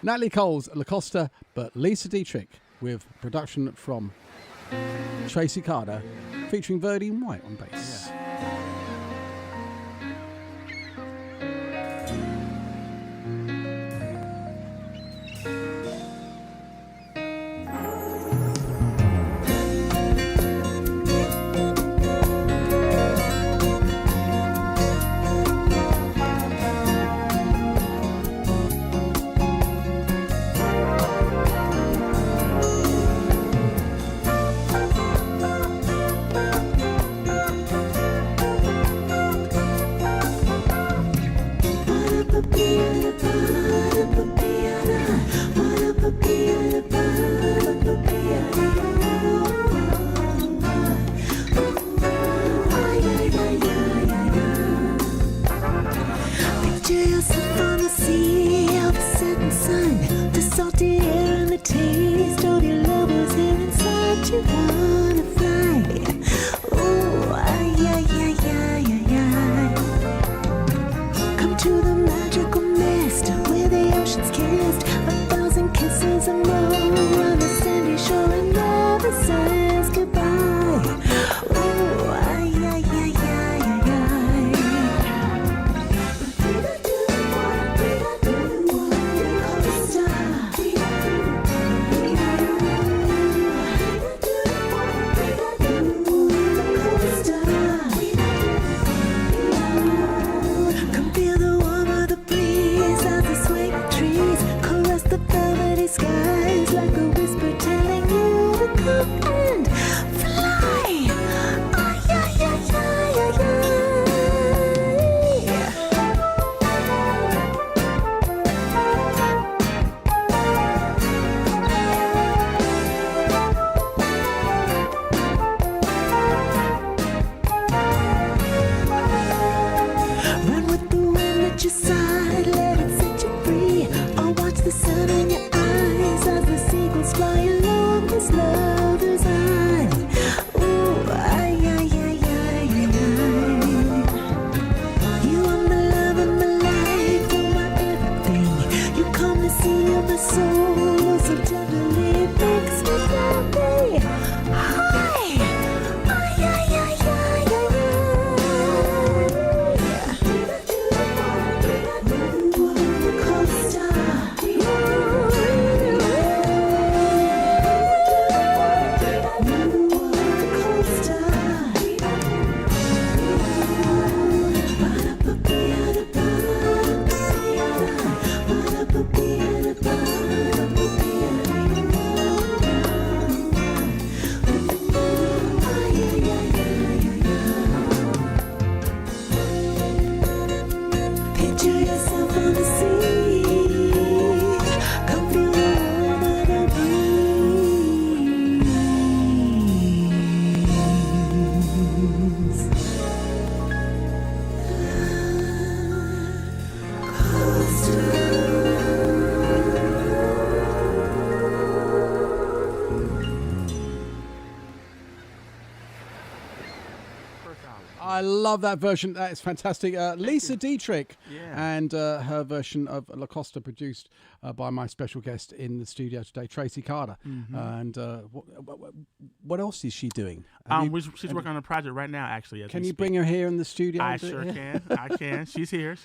Natalie Cole's La Costa, but Lisa Dietrich with production from Tracy Carter, featuring Verdine White on bass. I love that version. That is fantastic. Lisa Dietrich and her version of La Costa, produced by my special guest in the studio today, Tracy Carter. And what else is she doing? She's working on a project right now, actually. Can you bring her here in the studio? I sure can. I can. She's here.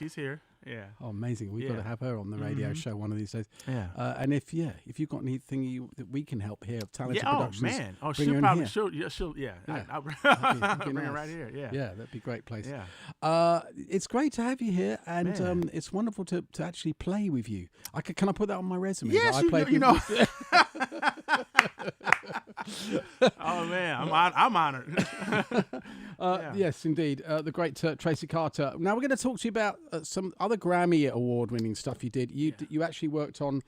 Yeah. Oh, amazing. We've got to have her on the radio show one of these days. Yeah. And if you've got anything that we can help here, Talented Productions. Oh, man. Oh, bring she'll her in probably, here. she'll That'd be bring her nice. right here. Yeah. Yeah, that'd be a great place. Yeah. It's great to have you here, and it's wonderful to actually play with you. Can I put that on my resume? Yes, I played you know. Oh man, I'm honored. Yes, indeed. The great Tracy Carter. Now we're going to talk to you about some other Grammy award-winning stuff you did. You actually worked on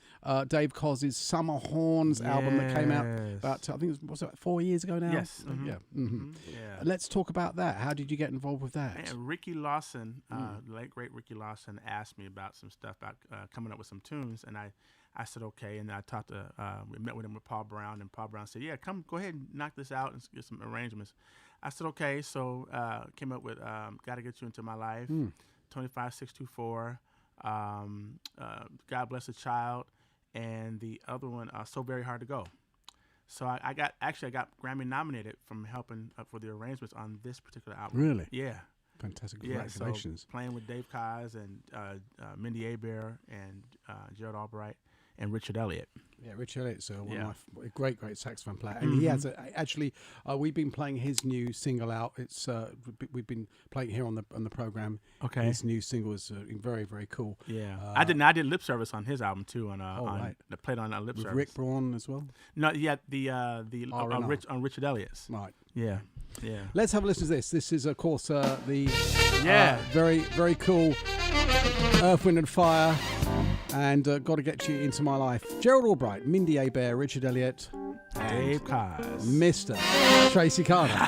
Dave Coz's Summer Horns album that came out about, I think was it 4 years ago now? Yes. Yeah. Yeah. Let's talk about that. How did you get involved with that? Man, Ricky Lawson, late great Ricky Lawson, asked me about some stuff about coming up with some tunes, and I said okay, and I talked to we met with him with Paul Brown, and Paul Brown said, yeah, go ahead and knock this out and get some arrangements. I said okay, so came up with Gotta Get You Into My Life, 25624, God Bless the Child, and the other one, So Very Hard to Go. So I got Grammy nominated from helping for the arrangements on this particular album. Really? Yeah. Fantastic. Congratulations. So playing with Dave Koz and Mindy Abair and Gerald Albright and Richard Elliott. Yeah, Richard Elliott's one of my great saxophone player, and he has actually. We've been playing his new single out. It's we've been playing here on the program. Okay, his new single is very, very cool. Yeah, I did lip service on his album too. Played on lip service. Rick Braun as well. No, yeah, on Richard Elliott's. Right. Yeah. Yeah. Let's have a listen to this. This is, of course, the very, very cool Earth, Wind and Fire and Gotta Get You Into My Life. Gerald Albright, Mindy Abair, Richard Elliott, and Dave Koz. Mr. Tracy Carter. I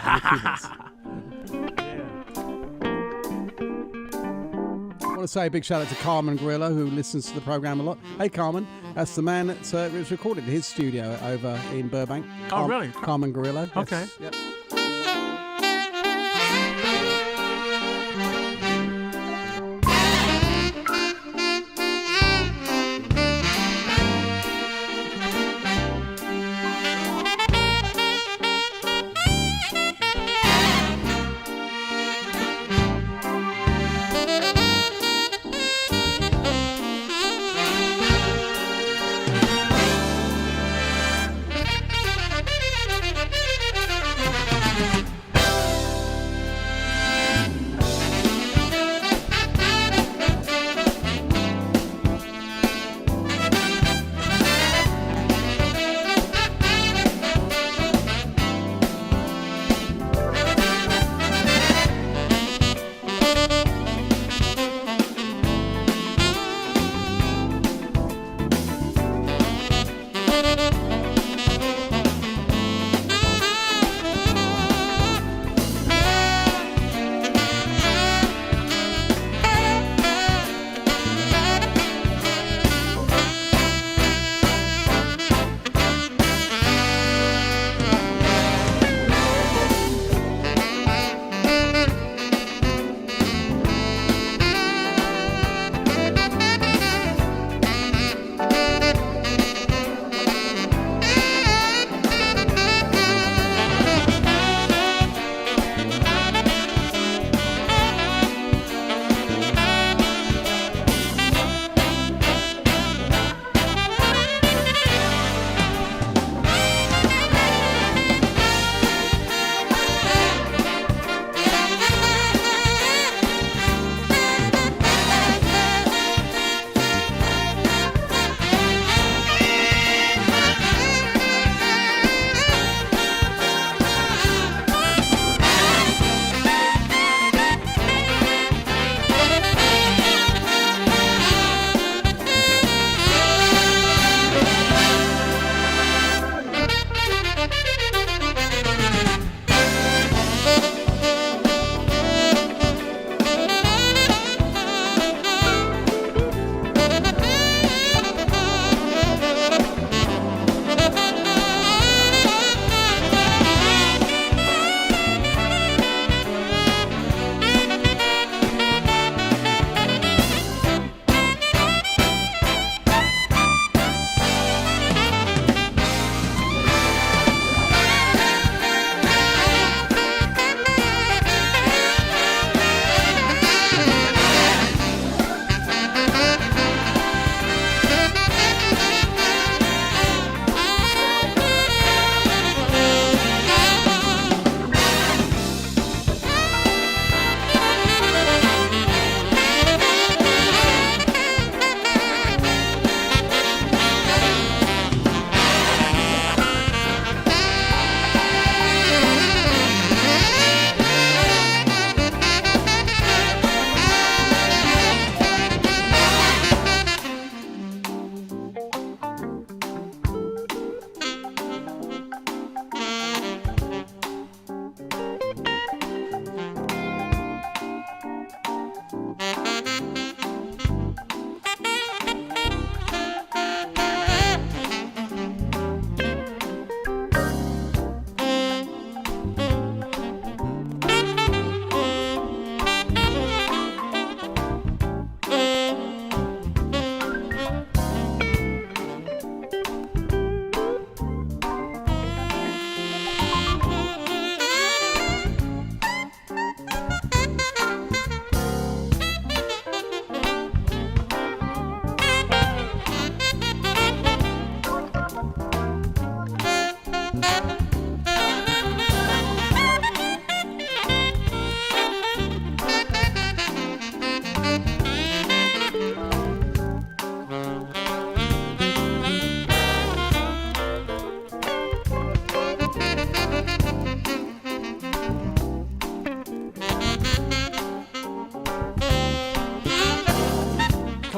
want to say a big shout out to Carmen Grillo, who listens to the program a lot. Hey, Carmen. That's the man that was recorded in his studio over in Burbank. Really? Carmen Grillo. Okay. Yes. Yep.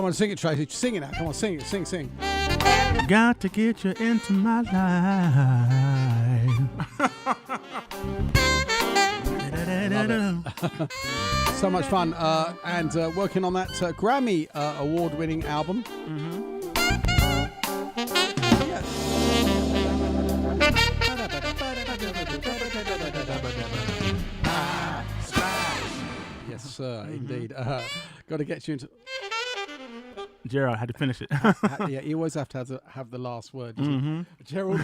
on, sing it, Tracy. Sing it now. Come on, sing it. Sing. Got to get you into my life. So much fun. And working on that Grammy award-winning album. Yes, sir, indeed. Got to get you into... Gerald, I had to finish it. Yeah, you always have to have the last word. Gerald.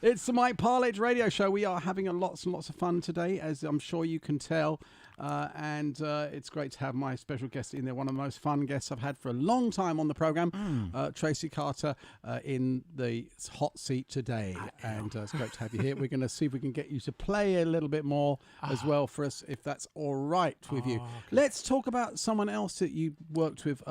It's the Mike Parlett radio show. We are having lots and lots of fun today, as I'm sure you can tell. And it's great to have my special guest in there. One of the most fun guests I've had for a long time on the program, Tracy Carter, in the hot seat today. And it's great to have you here. We're going to see if we can get you to play a little bit more as well for us, if that's all right with you. Okay. Let's talk about someone else that you worked with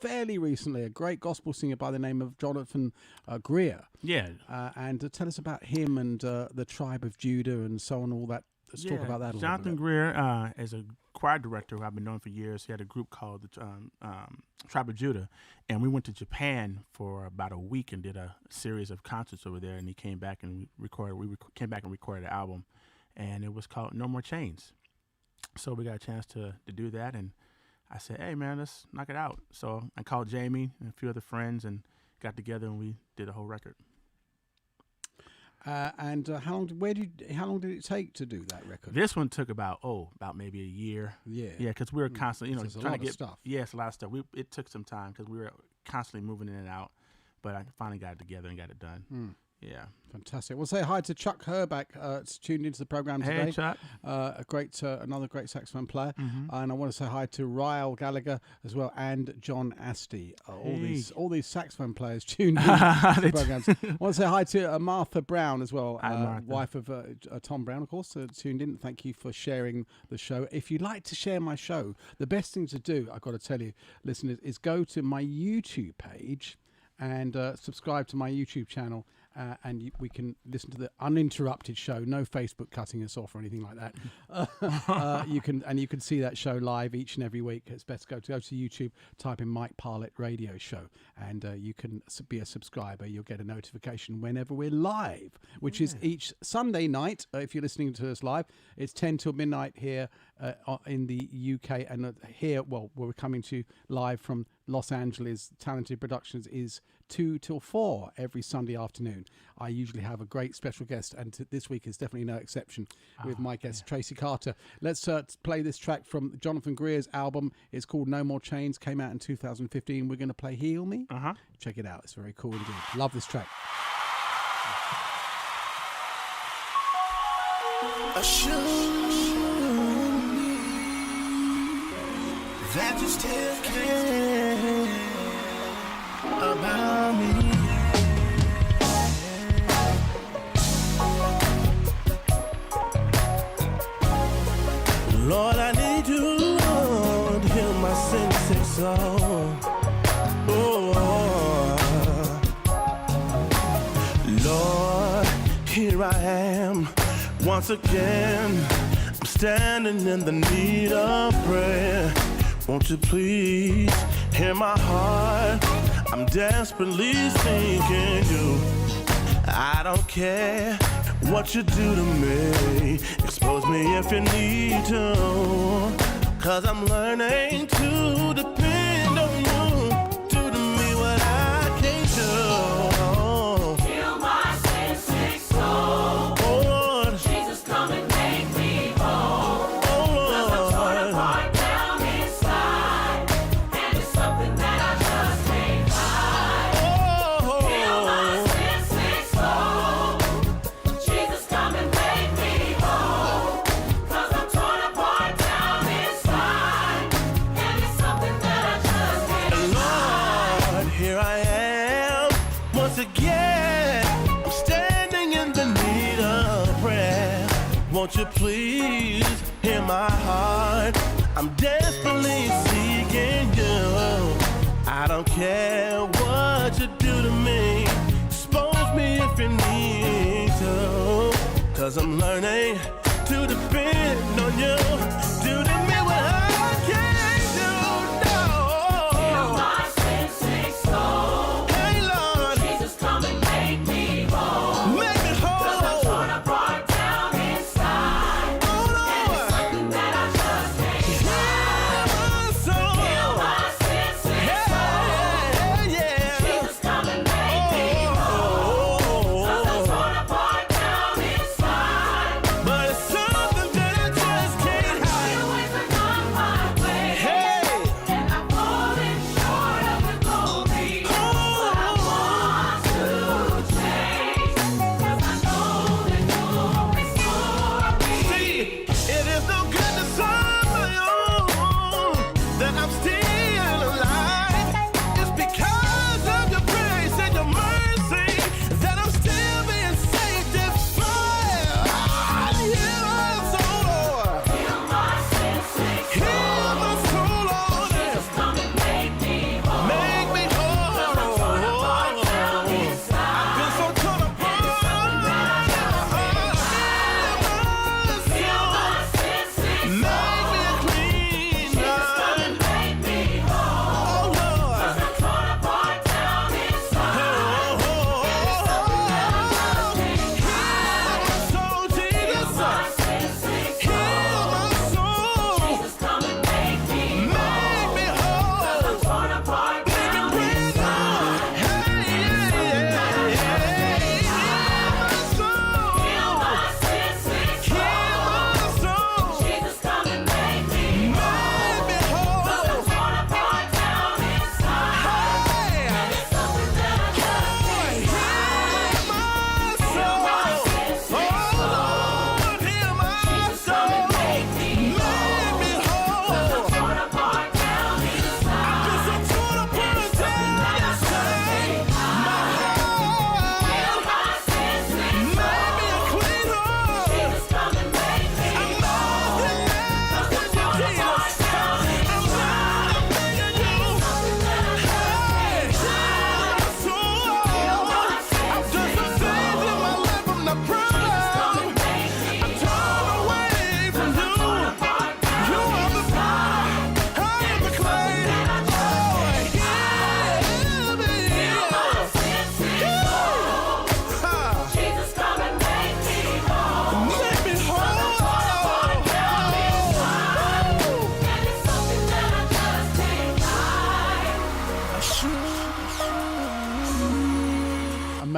fairly recently, a great gospel singer by the name of Jonathan Greer. Yeah. And tell us about him and the tribe of Judah and so on, all that. Let's talk about that a little bit. Jonathan Greer is a choir director who I've been knowing for years. He had a group called the Tribe of Judah, and we went to Japan for about a week and did a series of concerts over there. And he came back and recorded. We came back and recorded an album, and it was called No More Chains. So we got a chance to do that, and I said, "Hey man, let's knock it out." So I called Jamie and a few other friends and got together, and we did a whole record. And how long did it take to do that record? This one took about maybe a year. Yeah, because we were constantly, trying to get stuff. Yeah, it's a lot of stuff. It took some time because we were constantly moving in and out, but I finally got it together and got it done. Yeah, fantastic. We'll say hi to Chuck Herbeck. It's tuned into the program today. Hey, Chuck. Another great saxophone player. And I want to say hi to Ryle Gallagher as well, and John Asty. All these saxophone players tuned in to the programs. I want to say hi to Martha Brown as well, wife of Tom Brown, of course, tuned in. Thank you for sharing the show. If you'd like to share my show, the best thing to do, I've got to tell you, listeners, is go to my YouTube page and subscribe to my YouTube channel. And we can listen to the uninterrupted show. No Facebook cutting us off or anything like that. You can see that show live each and every week. It's best to go to YouTube, type in Mike Parlett Radio Show, and you can be a subscriber. You'll get a notification whenever we're live, which is each Sunday night. If you're listening to us live, it's 10 till midnight here in the UK, and here, we're coming to live from Los Angeles. Talented Productions is 2 till 4 every Sunday afternoon. I usually have a great special guest, and this week is definitely no exception with my guest, Tracy Carter. Let's play this track from Jonathan Greer's album. It's called No More Chains, came out in 2015. We're going to play Heal Me. Check it out. It's very cool indeed. Love this track. That you still care about me. Lord, I need you to heal my sin-sick soul. Lord, here I am once again. I'm standing in the need of prayer. Won't you please hear my heart? I'm desperately seeking you. I don't care what you do to me. Expose me if you need to. 'Cause I'm learning to depend on you. Do to me what I can't do. Heal my sin-sick soul. Oh Lord, Jesus, come and make me whole. oh Lord. 'Cause I'm torn apart down inside, and it's something that I just can't hide. Heal my sin-sick soul. Jesus, come and make me whole. 'Cause I'm torn apart down inside, and it's something that I just can't hide. Lord, here I am once again. I'm standing in the need of prayer. Won't you please hear my heart? I'm desperately seeking you. I don't care what you do to me. Expose me if you need to. 'Cause I'm learning to depend on you. Do to me what I can't do. No.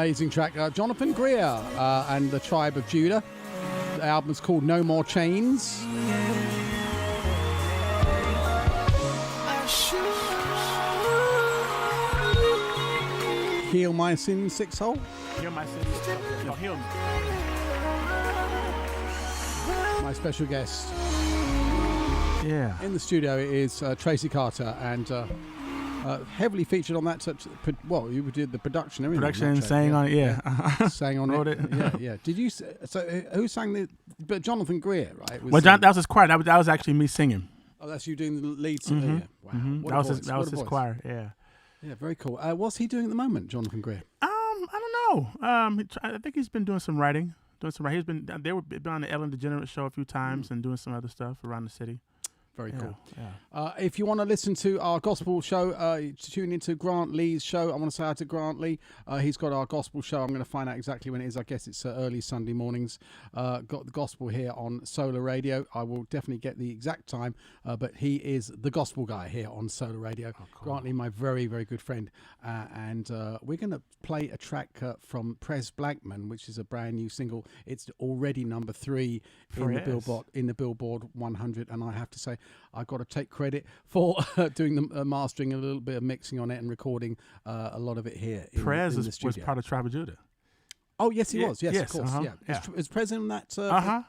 Amazing track. Jonathan Greer and the Tribe of Judah. The album's called No More Chains. Heal My Sin, Sick Soul. Heal my sins. No, heal me. My special guest Yeah. in the studio is Tracy Carter, and heavily featured on that. Well, you did the production, everything. Production, sang on it, yeah. Sang on Wrote it. it. Yeah. Did you? So who sang the? But Jonathan Greer, right? Well, John, that was his choir. That was actually me singing. Oh, that's you doing the lead. Yeah. Wow. What a That was voice, that what was a his voice. choir. Yeah. Yeah, very cool. What's he doing at the moment, Jonathan Greer? I don't know. I think he's been doing some writing. He's been on the Ellen DeGeneres show a few times and doing some other stuff around the city. Very cool. Yeah. If you want to listen to our gospel show, tune into Grant Lee's show. I want to say hi to Grant Lee. He's got our gospel show. I'm going to find out exactly when it is. I guess it's early Sunday mornings. Got the gospel here on Solar Radio. I will definitely get the exact time, but he is the gospel guy here on Solar Radio. Oh, cool. Grant Lee, my very, very good friend. And we're going to play a track from Prez Blackman, which is a brand new single. It's already number 3 in the Billboard 100. And I have to say, I've got to take credit for doing the mastering, a little bit of mixing on it and recording a lot of it here in the studio. was part of Tribe of Judah. Oh, yes, he was. Yes, of course. Uh-huh, Yeah. yeah. Is Prez in that,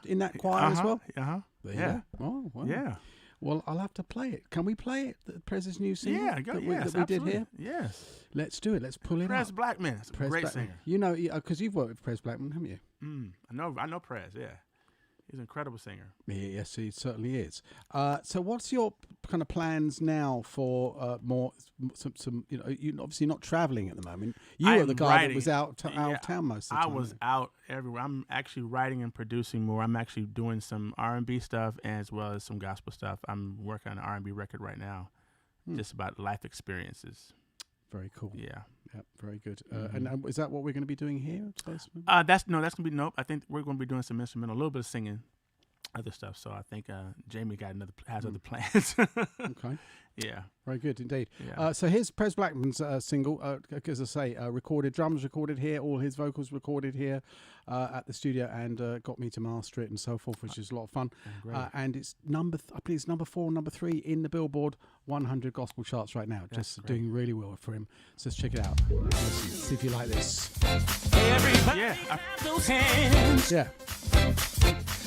in that choir as well? There you Yeah. go. Oh, wow. Yeah. Well, I'll have to play it. Can we play it, Prez's new single Yeah, that yes, we did here? Yes. Let's do it. Let's pull it Prez up. Blackman. It's a Prez great Blackman. singer. You know, because you've worked with Prez Blackman, haven't you? I know Prez, yeah. He's an incredible singer. Yes, he certainly is. So what's your kind of plans now for some you're obviously not traveling at the moment. You were the guy that was out of town most of the time. I was out everywhere. I'm actually writing and producing more. I'm actually doing some R&B stuff as well as some gospel stuff. I'm working on an R&B record right now, just about life experiences. Very cool. Yeah. Yep, very good. And is that what we're going to be doing here? That's gonna be nope. I think we're gonna be doing some instrumental, a little bit of singing, other stuff. So I think Jamie has other plans. Okay. Yeah. Very good indeed. Yeah. So here's Prez Blackman's single. As I say, drums recorded here, all his vocals recorded here at the studio, and got me to master it and so forth, which is a lot of fun. And it's I believe it's number 4, number 3 in the Billboard 100 gospel charts right now. That's just great. doing really well for him. So let's check it out. Listen, see if you like this. Everybody, Yeah. those hands. Yeah.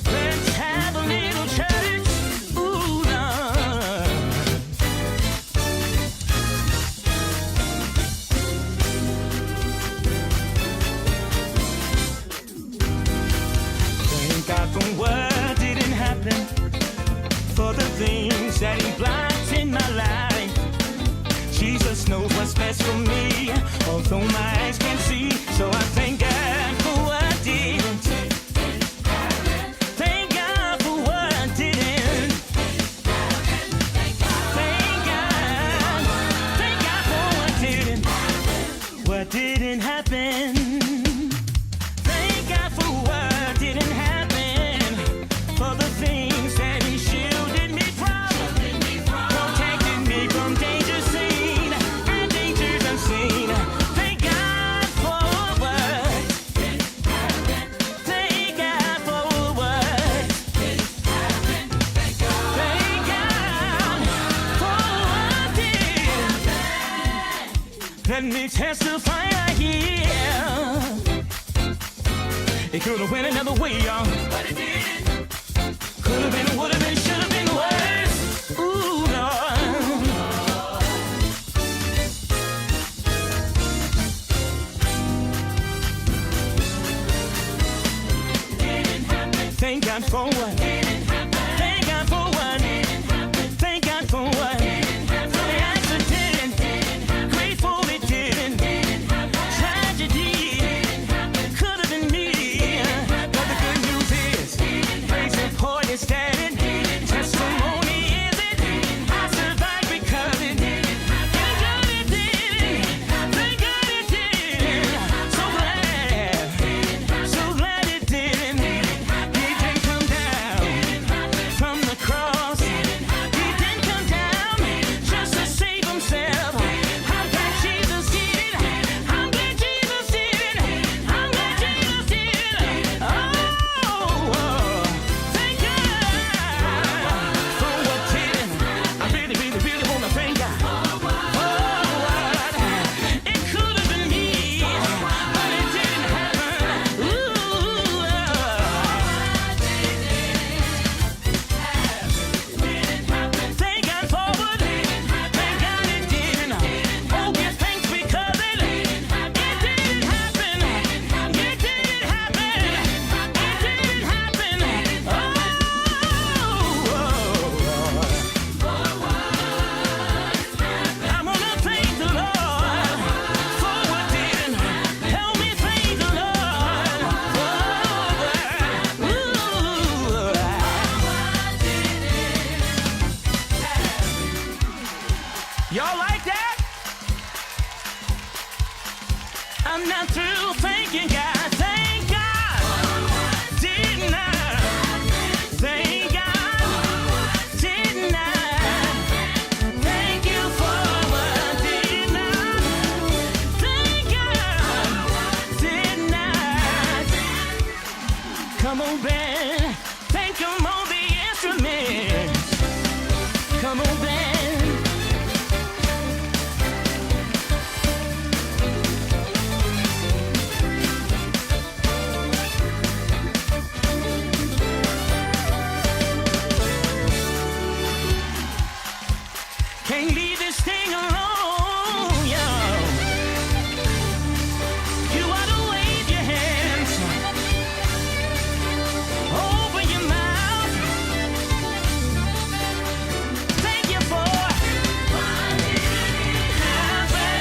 Let's have a little church. Ooh, Lord. Thank God for what didn't happen, for the things that He blocked in my life. Jesus knows what's best for me, although my eyes can't see. So I thank God for what didn't. Thank God for what didn't. Thank God for what didn't. What didn't happen. Thank God for what didn't happen. For the things that He shielded me from. Protected me from danger seen and dangers unseen. Thank God for what. Thank God for what. Thank God for what did. Let me testify right here. It could have went another way, y'all. But it didn't. Could have been, would have been, should have been worse. Ooh, Lord. Didn't happen. Thank God for what? Didn't happen. Thank God for what? Didn't happen. Thank God for what? Didn't happen. For the accident. Didn't happen. Grateful it didn't. Didn't happen. Tragedy. Didn't happen. Could have been me. But the good news is. moving. Can't leave this thing alone, yo. You ought to wave your hands, open your mouth. Thank you for finding it happen.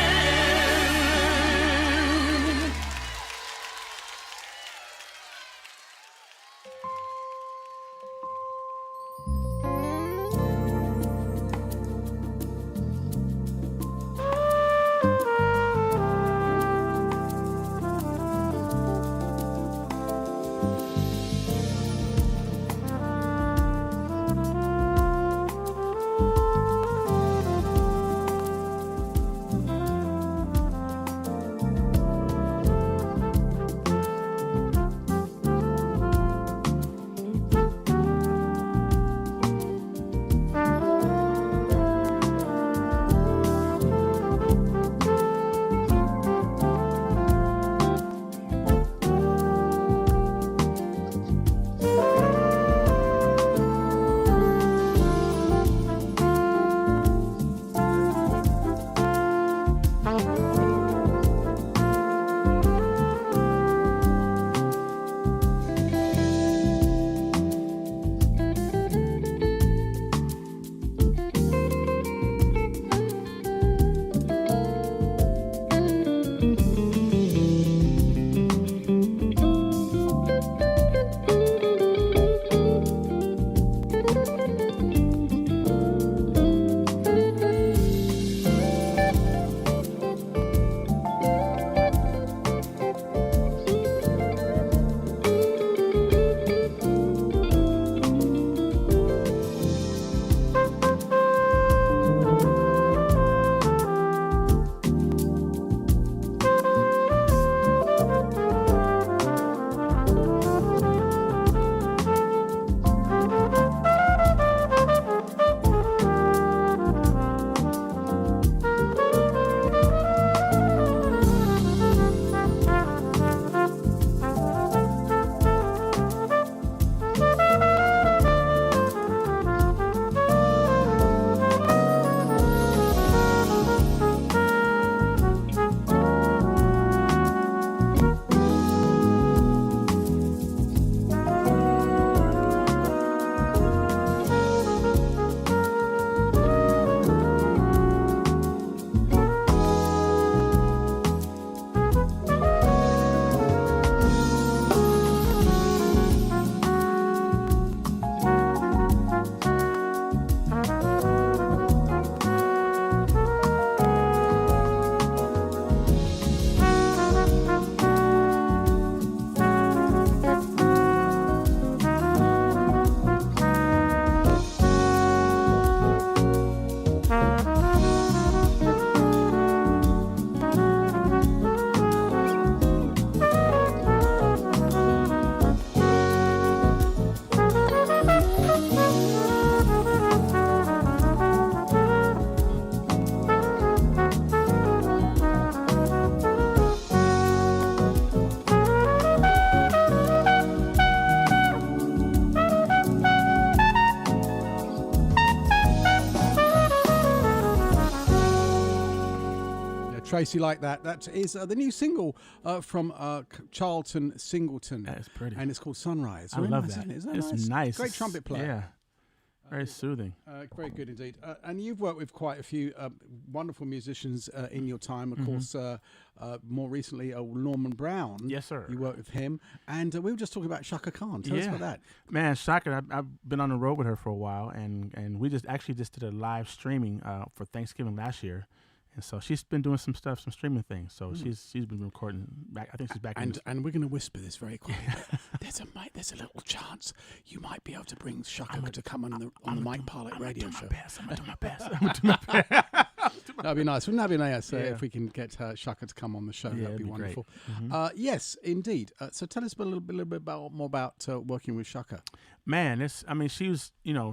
Tracy Like That. That is the new single from Charlton Singleton. That's pretty. And it's called Sunrise. I love that. Isn't it? It's nice? nice. Great trumpet player. Yeah. Very soothing. Very good indeed. And you've worked with quite a few wonderful musicians in your time. Of course, more recently, Norman Brown. Yes, sir. You worked with him. And we were just talking about Shaka Khan. Tell us about that. Man, Shaka, I've been on the road with her for a while. And we just did a live streaming for Thanksgiving last year. And so she's been doing some streaming things. So she's been recording back. I think she's back. And we're going to whisper this very quickly. There's a little chance you might be able to bring Shaka to come on the Mike Parlett radio show. I'm gonna do my best. That'd be nice. Wouldn't that be nice if we can get Shaka to come on the show? That'd be wonderful. Yes, indeed. So tell us a little bit more about working with Shaka. Man, she was,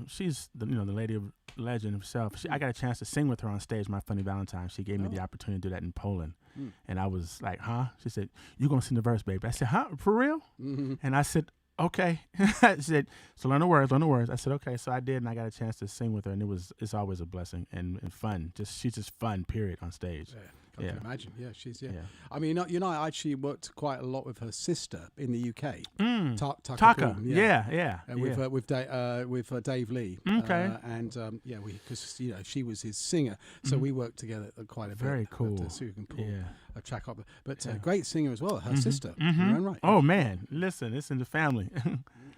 she's the lady of legend herself. I got a chance to sing with her on stage, My Funny Valentine. She gave me the opportunity to do that in Poland. And I was like, huh? She said, "You're going to sing the verse, baby." I said, huh? For real? And I said, okay. She said, "So learn the words. I said, okay. So I did, and I got a chance to sing with her, and it's always a blessing and fun. She's just fun, period, on stage. I can imagine. Yeah, she's I mean, I actually worked quite a lot with her sister in the UK. Taka. Boone, with Dave Lee. Okay. Because she was his singer, so we worked together quite a bit. Very cool. So you can pull a track up. But great singer as well. Her sister. Right. Oh man, listen, it's in the family.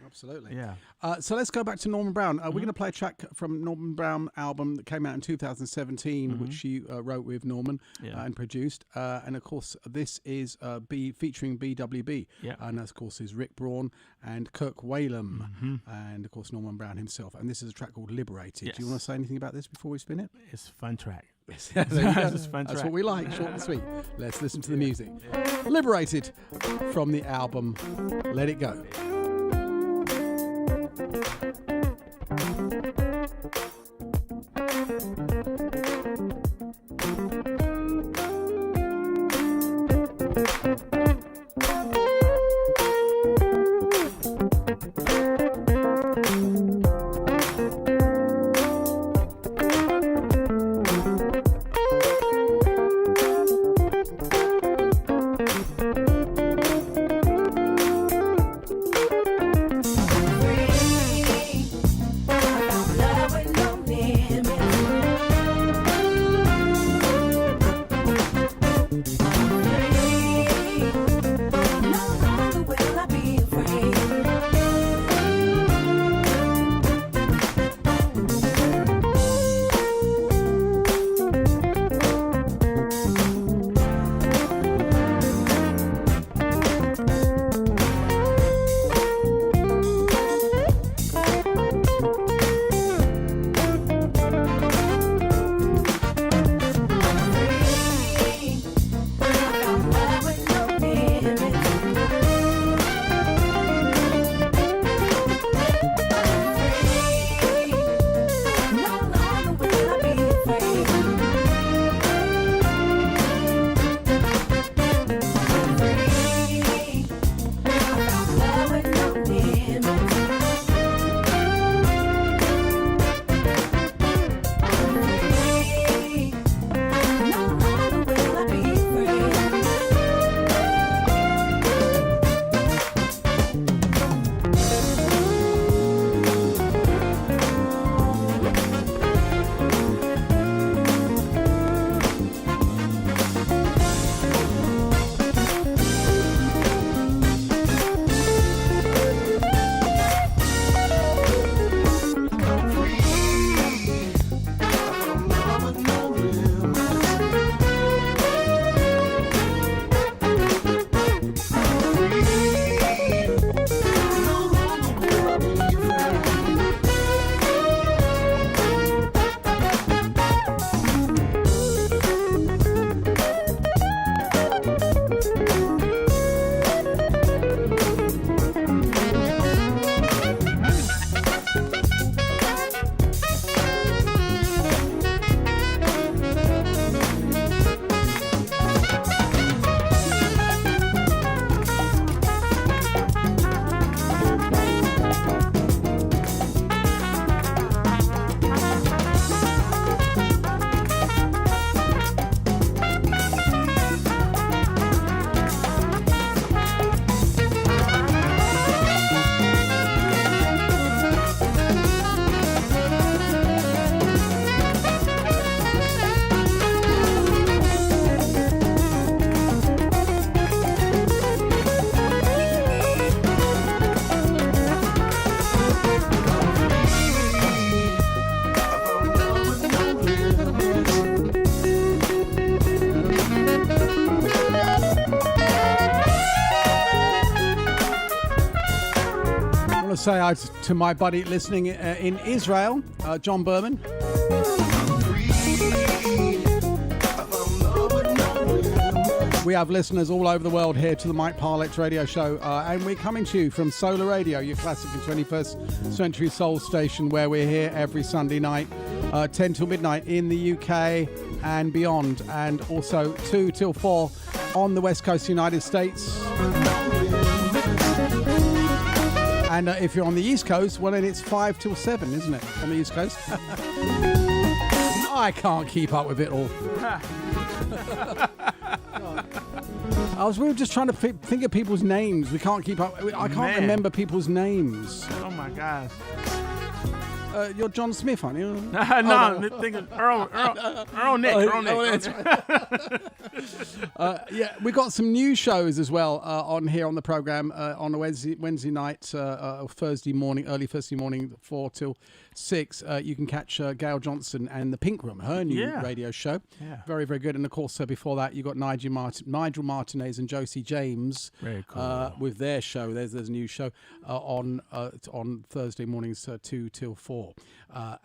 Absolutely. Yeah. So let's go back to Norman Brown. We're going to play a track from Norman Brown album that came out in 2017, which she wrote with Norman and produced. And of course, this is featuring BWB. Yeah. And of course, is Rick Braun and Kirk Whalum, and of course Norman Brown himself. And this is a track called Liberated. Yes. Do you want to say anything about this before we spin it? It's a fun track. It's a fun track. That's what we like, short and sweet. Let's listen to the music. Liberated from the album Let It Go. say hi to my buddy listening in Israel, John Berman. We have listeners all over the world here to the Mike Parlett radio show, and we're coming to you from Solar Radio, your classic and 21st century soul station, where we're here every Sunday night, 10 till midnight in the UK and beyond, and also 2 till 4 on the West Coast of the United States. And if you're on the East Coast, well, then it's 5 till 7, isn't it, on the East Coast? I can't keep up with it all. We were just trying to think of people's names. We can't keep up. I can't remember people's names. Oh my gosh. You're John Smith, aren't you? No, I'm thinking Earl Nick. Yeah, we got some new shows as well on here on the program on a Wednesday night, Thursday morning, early Thursday morning, 4 till 6. You can catch Gail Johnson and the Pink Room, her new radio show. Yeah. Very, very good. And of course, before that, you got Nigel Martinez and Josie James. Very cool. With their show. There's a new show on Thursday mornings, 2 till 4.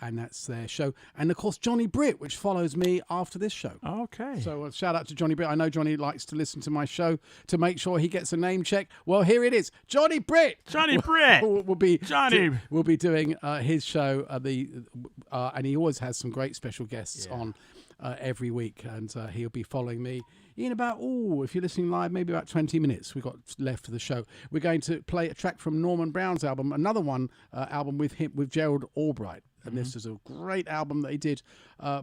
And that's their show. And of course, Johnny Britt, which follows me after this show. Okay. So shout out to Johnny Britt. I know Johnny likes to listen to my show to make sure he gets a name check. Well, here it is. Johnny Britt. Johnny Britt. will be doing his show. And he always has some great special guests on every week. And he'll be following me in about, if you're listening live, maybe about 20 minutes we've got left of the show. We're going to play a track from Norman Brown's album, another one album with Gerald Albright. And this is a great album that he did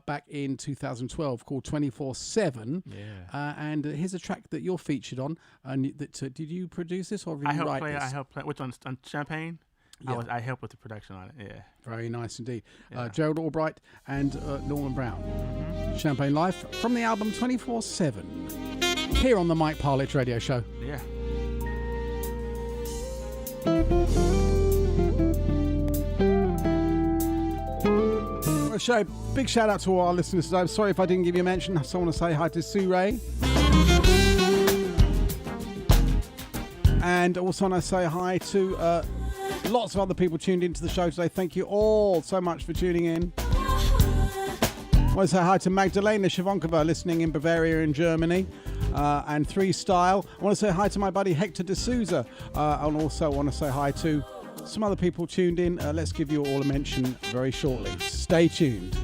back in 2012 called 24/7. Yeah. And here's a track that you're featured on. And did you produce this or did you write this? I helped play. Which one? On Champagne? Yeah. I helped with the production on it. Yeah. Very nice indeed. Yeah. Gerald Albright and Norman Brown. Champagne Live from the album 24/7. Here on the Mike Parlett Radio Show. Yeah. Show. Big shout out to all our listeners today. I'm sorry if I didn't give you a mention. I just want to say hi to Sue Ray. And also want to say hi to lots of other people tuned into the show today. Thank you all so much for tuning in. I want to say hi to Magdalena Shivonkova listening in Bavaria in Germany. And 3 Style. I want to say hi to my buddy Hector D'Souza. And also want to say hi to some other people tuned in. Let's give you all a mention very shortly. Stay tuned.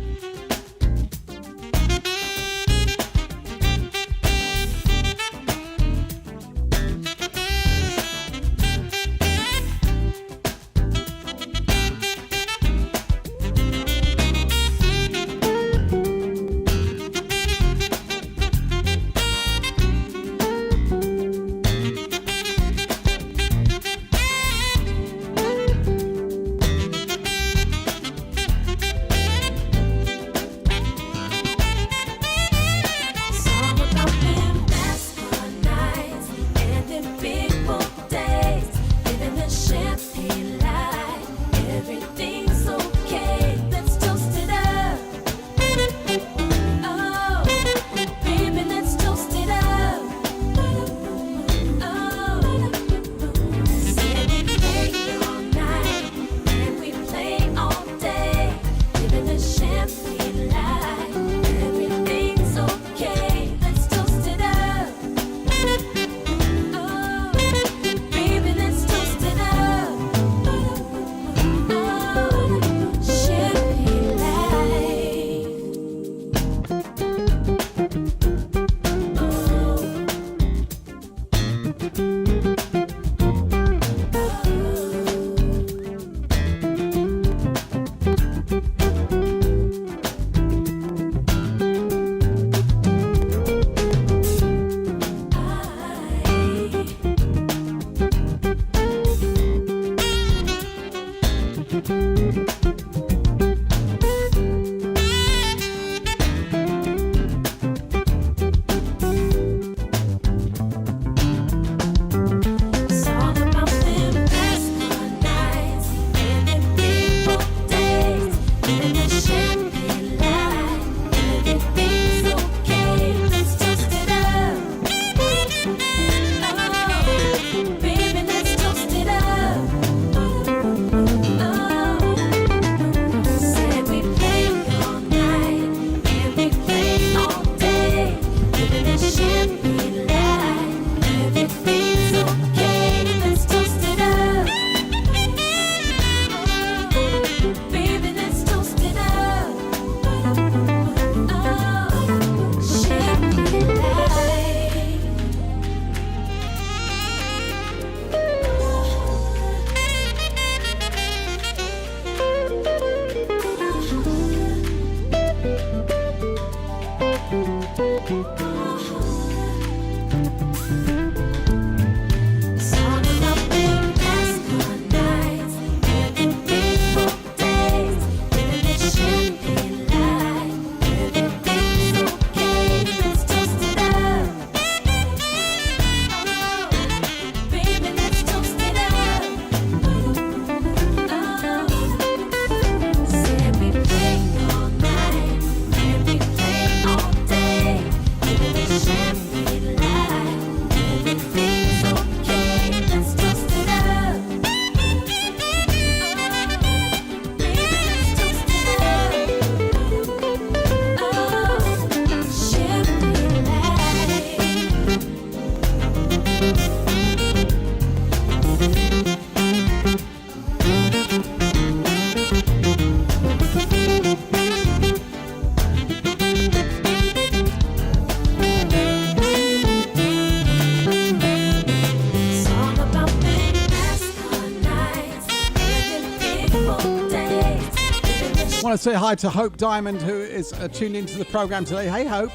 want to say hi to Hope Diamond, who is tuned into the program today. Hey, Hope.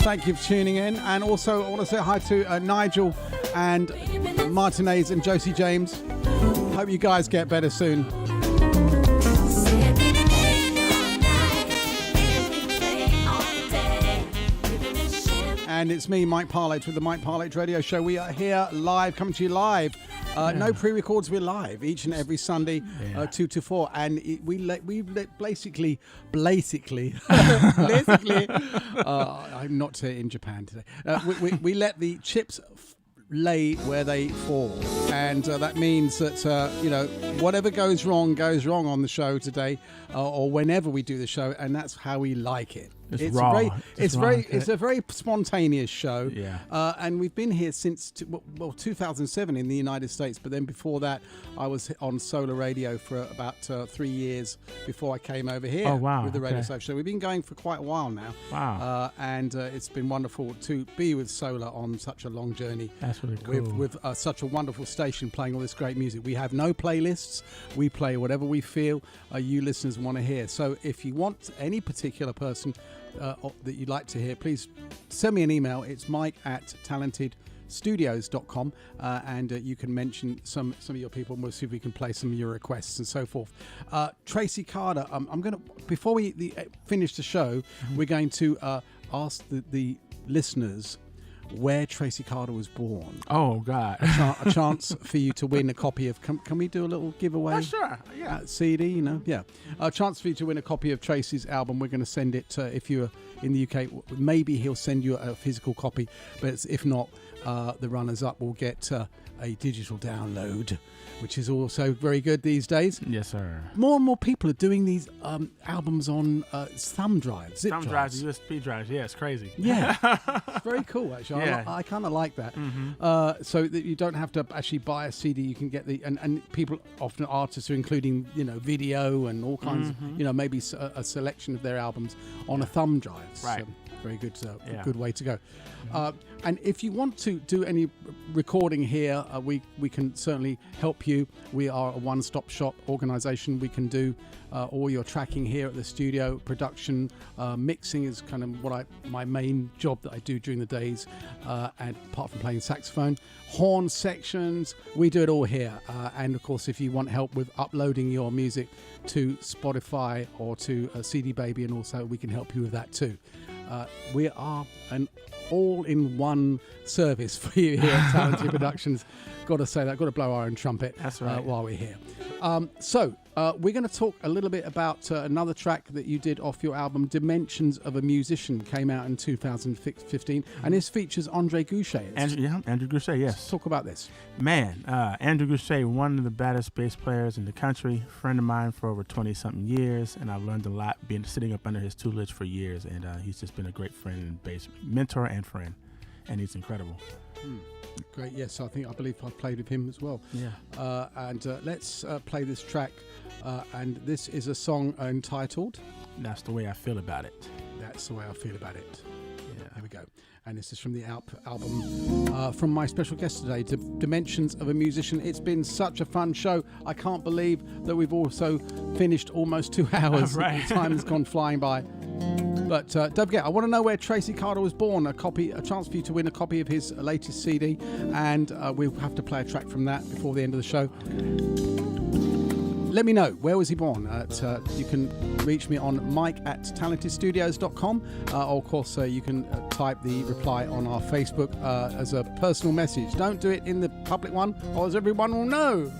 Thank you for tuning in. And also, I want to say hi to Nigel and Martinez and Josie James. Hope you guys get better soon. And it's me, Mike Parlett, with the Mike Parlett Radio Show. We are here live, coming to you live. No pre-records, we're live each and every Sunday, 2 to 4. And we let basically, I'm not in Japan today. We let the chips lay where they fall. And that means that, whatever goes wrong on the show today or whenever we do the show. And that's how we like it. It's raw. It's a very spontaneous show. Yeah. And we've been here since 2007 in the United States. But then before that, I was on Solar Radio for about 3 years before I came over here with the Radio Show. We've been going for quite a while now. Wow. And it's been wonderful to be with Solar on such a long journey. That's really cool. With such a wonderful station playing all this great music. We have no playlists. We play whatever we feel you listeners want to hear. So if you want any particular person that you'd like to hear, please send me an email. It's mike@talentedstudios.com, and you can mention some of your people, and we'll see if we can play some of your requests and so forth. Tracy Carter, I'm going to, before we finish the show, we're going to ask the listeners where Tracy Carter was born. Oh, God. A chance for you to win a copy of... Can we do a little giveaway? Oh, sure. Yeah. CD, Yeah. A chance for you to win a copy of Tracy's album. We're going to send it, if you're in the UK, maybe he'll send you a physical copy. But if not, the runners-up will get a digital download, which is also very good these days. Yes, sir. More and more people are doing these albums on thumb drives, zip drives. USB drives. Yeah, it's crazy. Yeah. It's very cool, actually. Yeah. I kind of like that. Mm-hmm. So that you don't have to actually buy a CD. You can get and people, often artists, are including, video and all kinds of, maybe a selection of their albums on a thumb drive. Right. So, very good, good way to go. And if you want to do any recording here, we can certainly help you. We are a one-stop shop organisation. We can do all your tracking here at the studio. Production, mixing is kind of my main job that I do during the days. And apart from playing saxophone, horn sections, we do it all here. And of course, if you want help with uploading your music to Spotify or to CD Baby, and also we can help you with that too. We are an all-in-one service for you here at Talented Productions. Got to say that, got to blow our own trumpet. That's right. While we're here. So we're going to talk a little bit about another track that you did off your album, Dimensions of a Musician, came out in 2015, and this features Andre Goucher. Andrew Goucher, yes. Let's talk about this. Man, Andrew Goucher, one of the baddest bass players in the country, friend of mine for over 20-something years, and I've learned a lot sitting up under his tutelage for years, and he's just been a great friend and bass mentor and friend, and he's incredible. Great, yes, I believe I've played with him as well. Yeah. And let's play this track, and this is a song entitled That's the Way I Feel About It. That's the Way I Feel About It. Yeah. There we go. And this is from the album from my special guest today, Dimensions of a Musician. It's been such a fun show. I can't believe that we've also finished almost 2 hours. Right. The time has gone flying by. But don't forget, I want to know where Tracy Carter was born. A chance for you to win a copy of his latest CD, and we'll have to play a track from that before the end of the show. Let me know, where was he born? You can reach me on mike@talentedstudios.com, or of course you can type the reply on our Facebook as a personal message. Don't do it in the public one, or as everyone will know.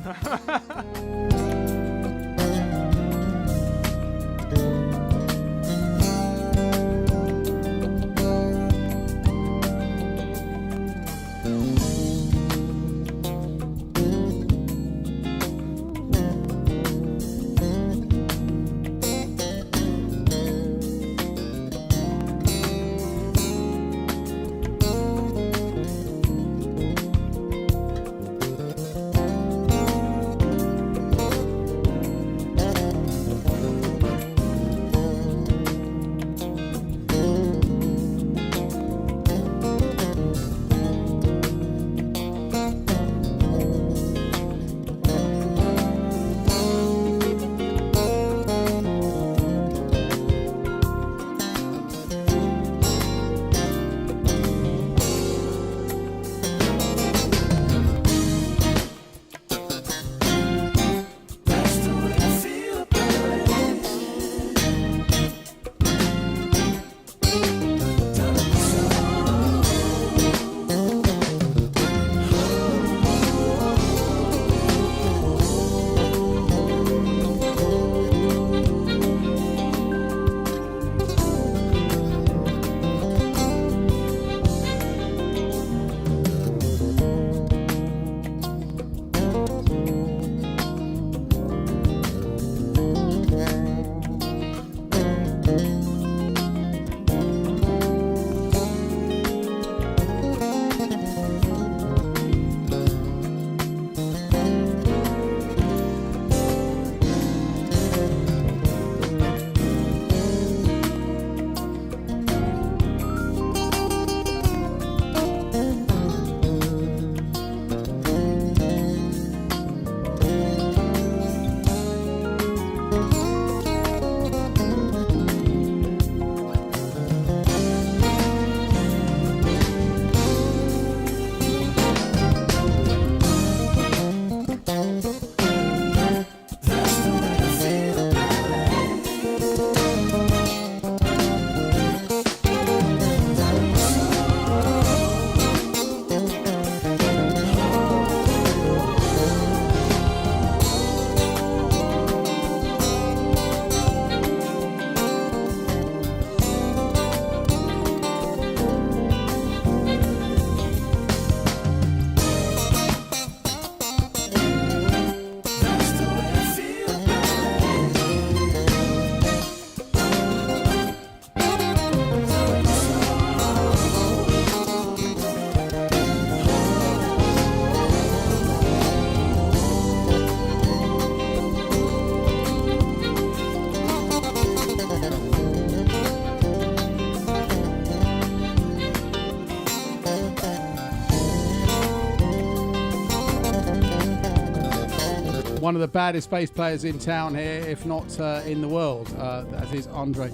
one of the baddest bass players in town here, if not in the world. That is Andre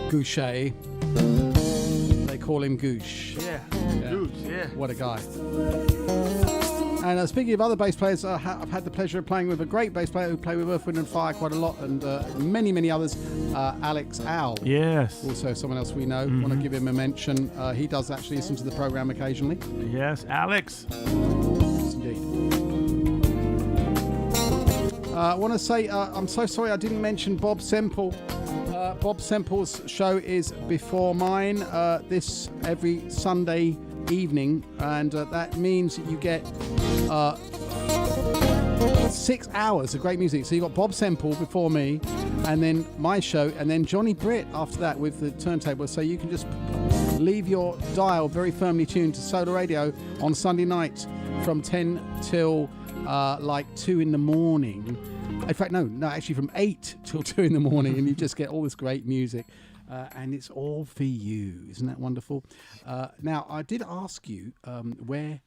Goucher. They call him Goosh. Yeah. Gooch, yeah. What a guy. And speaking of other bass players, I've had the pleasure of playing with a great bass player who played with Earth, Wind and Fire quite a lot, and many, many others. Alex Owl. Yes. Also someone else we know. Want to give him a mention. He does actually listen to the program occasionally. Yes, Alex. Yes, indeed. I want to say I'm so sorry I didn't mention Bob Semple. Bob Semple's show is before mine this every Sunday evening, and that means you get 6 hours of great music. So you got Bob Semple before me, and then my show, and then Johnny Britt after that with the turntable. So you can just leave your dial very firmly tuned to Solar Radio on Sunday night from 10 till like 2 in the morning. In fact, no, actually from 8 till 2 in the morning, and you just get all this great music. And it's all for you. Isn't that wonderful? Now, I did ask you where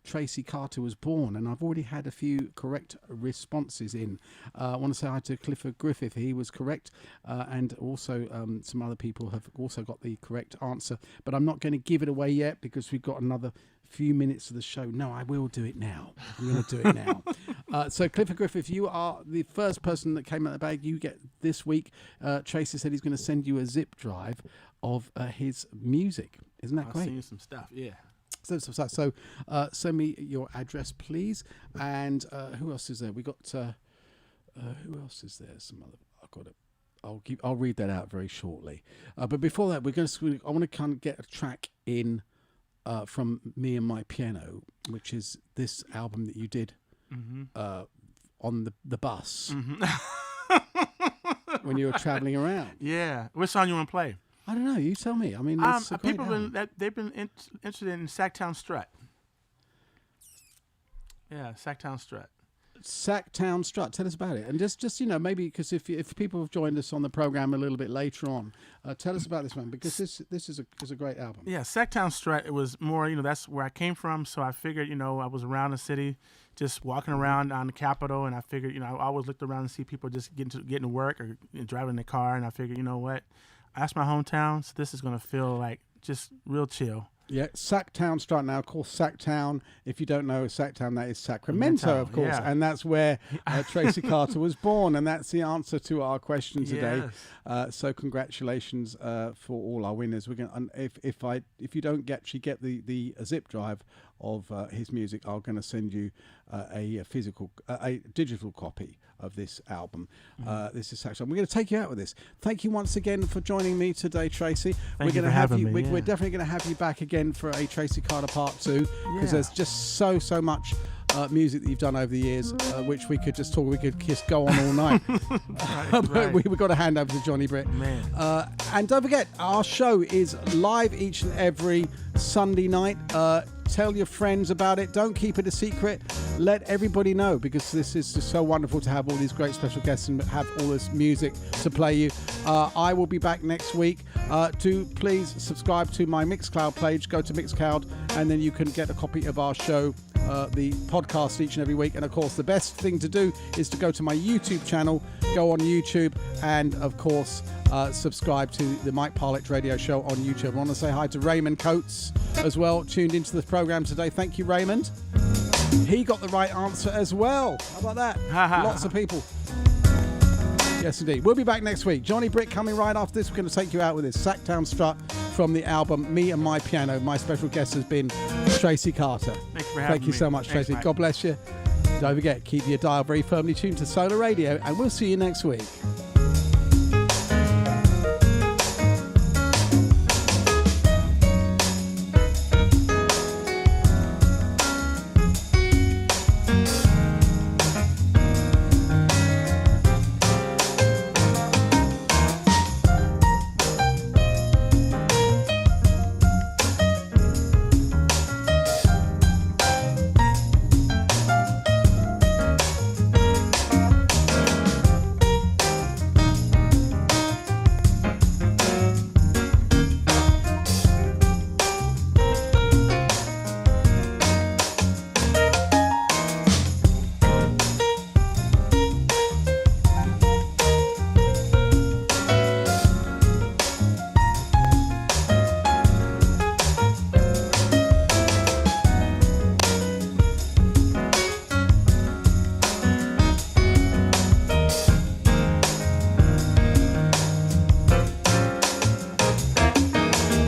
Tracy Carter was born, and I've already had a few correct responses in. I want to say hi to Clifford Griffith. He was correct, and also some other people have also got the correct answer. But I'm not going to give it away yet because we've got another few minutes of the show. No, I will do it now. I'm going to do it now. So Clifford Griffith, you are the first person that came out of the bag. You get this week. Tracy said he's going to send you a zip drive of his music. Isn't that great? I've seen some stuff, yeah. So send me your address, please. And who else is there? We got who else is there? Some other. I'll read that out very shortly. But before that, I want to kind of get a track in from Me and My Piano, which is this album that you did on the bus when you were traveling around. Yeah. Which song you want to play? I don't know. You tell me. I mean, it's a great album. They've been interested in Sacktown Strut. Yeah, Sacktown Strut. Sacktown Strut. Tell us about it, and just maybe because if people have joined us on the program a little bit later on, tell us about this one because this is a great album. Yeah, Sacktown Strut. It was more that's where I came from, so I figured I was around the city, just walking around on the Capitol, and I figured I always looked around and see people just getting to work or driving in the car, and I figured what. That's my hometown, so this is going to feel like just real chill. Yeah, Sacktown Strut. Now, of course, Sacktown, if you don't know Sacktown, that is Sacramento, of course. Yeah. And that's where Tracy Carter was born, and that's the answer to our question today. Yes. So congratulations for all our winners. We're going if you don't get the zip drive of his music, I'm going to send you a digital copy of this album. This is Sacktown. We're going to take you out with this. Thank you once again for joining me today, Tracy. Thank you for having me. We're definitely going to have you back again for a Tracy Carter Part 2 because there's just so much music that you've done over the years, which we could just talk. We could just go on all night. But we've got to hand over to Johnny Britt. Man. And don't forget, our show is live each and every Sunday night. Tell your friends about it. Don't keep it a secret. Let everybody know because this is just so wonderful to have all these great special guests and have all this music to play you. I will be back next week. Do please subscribe to my Mixcloud page. Go to Mixcloud and then you can get a copy of our show, the podcast each and every week. And of course, the best thing to do is to go to my YouTube channel, go on YouTube, and of course, subscribe to the Mike Parlett Radio Show on YouTube. I want to say hi to Raymond Coates as well, tuned into the program today. Thank you, Raymond. He got the right answer as well. How about that? Lots of people. Yes, indeed. We'll be back next week. Johnny Britt coming right after this. We're going to take you out with this Sacktown Strut from the album Me and My Piano. My special guest has been Tracy Carter. Thanks for having me. Thank you so much, Tracy. Thanks, God bless you. Don't forget, keep your dial very firmly tuned to Solar Radio, and we'll see you next week.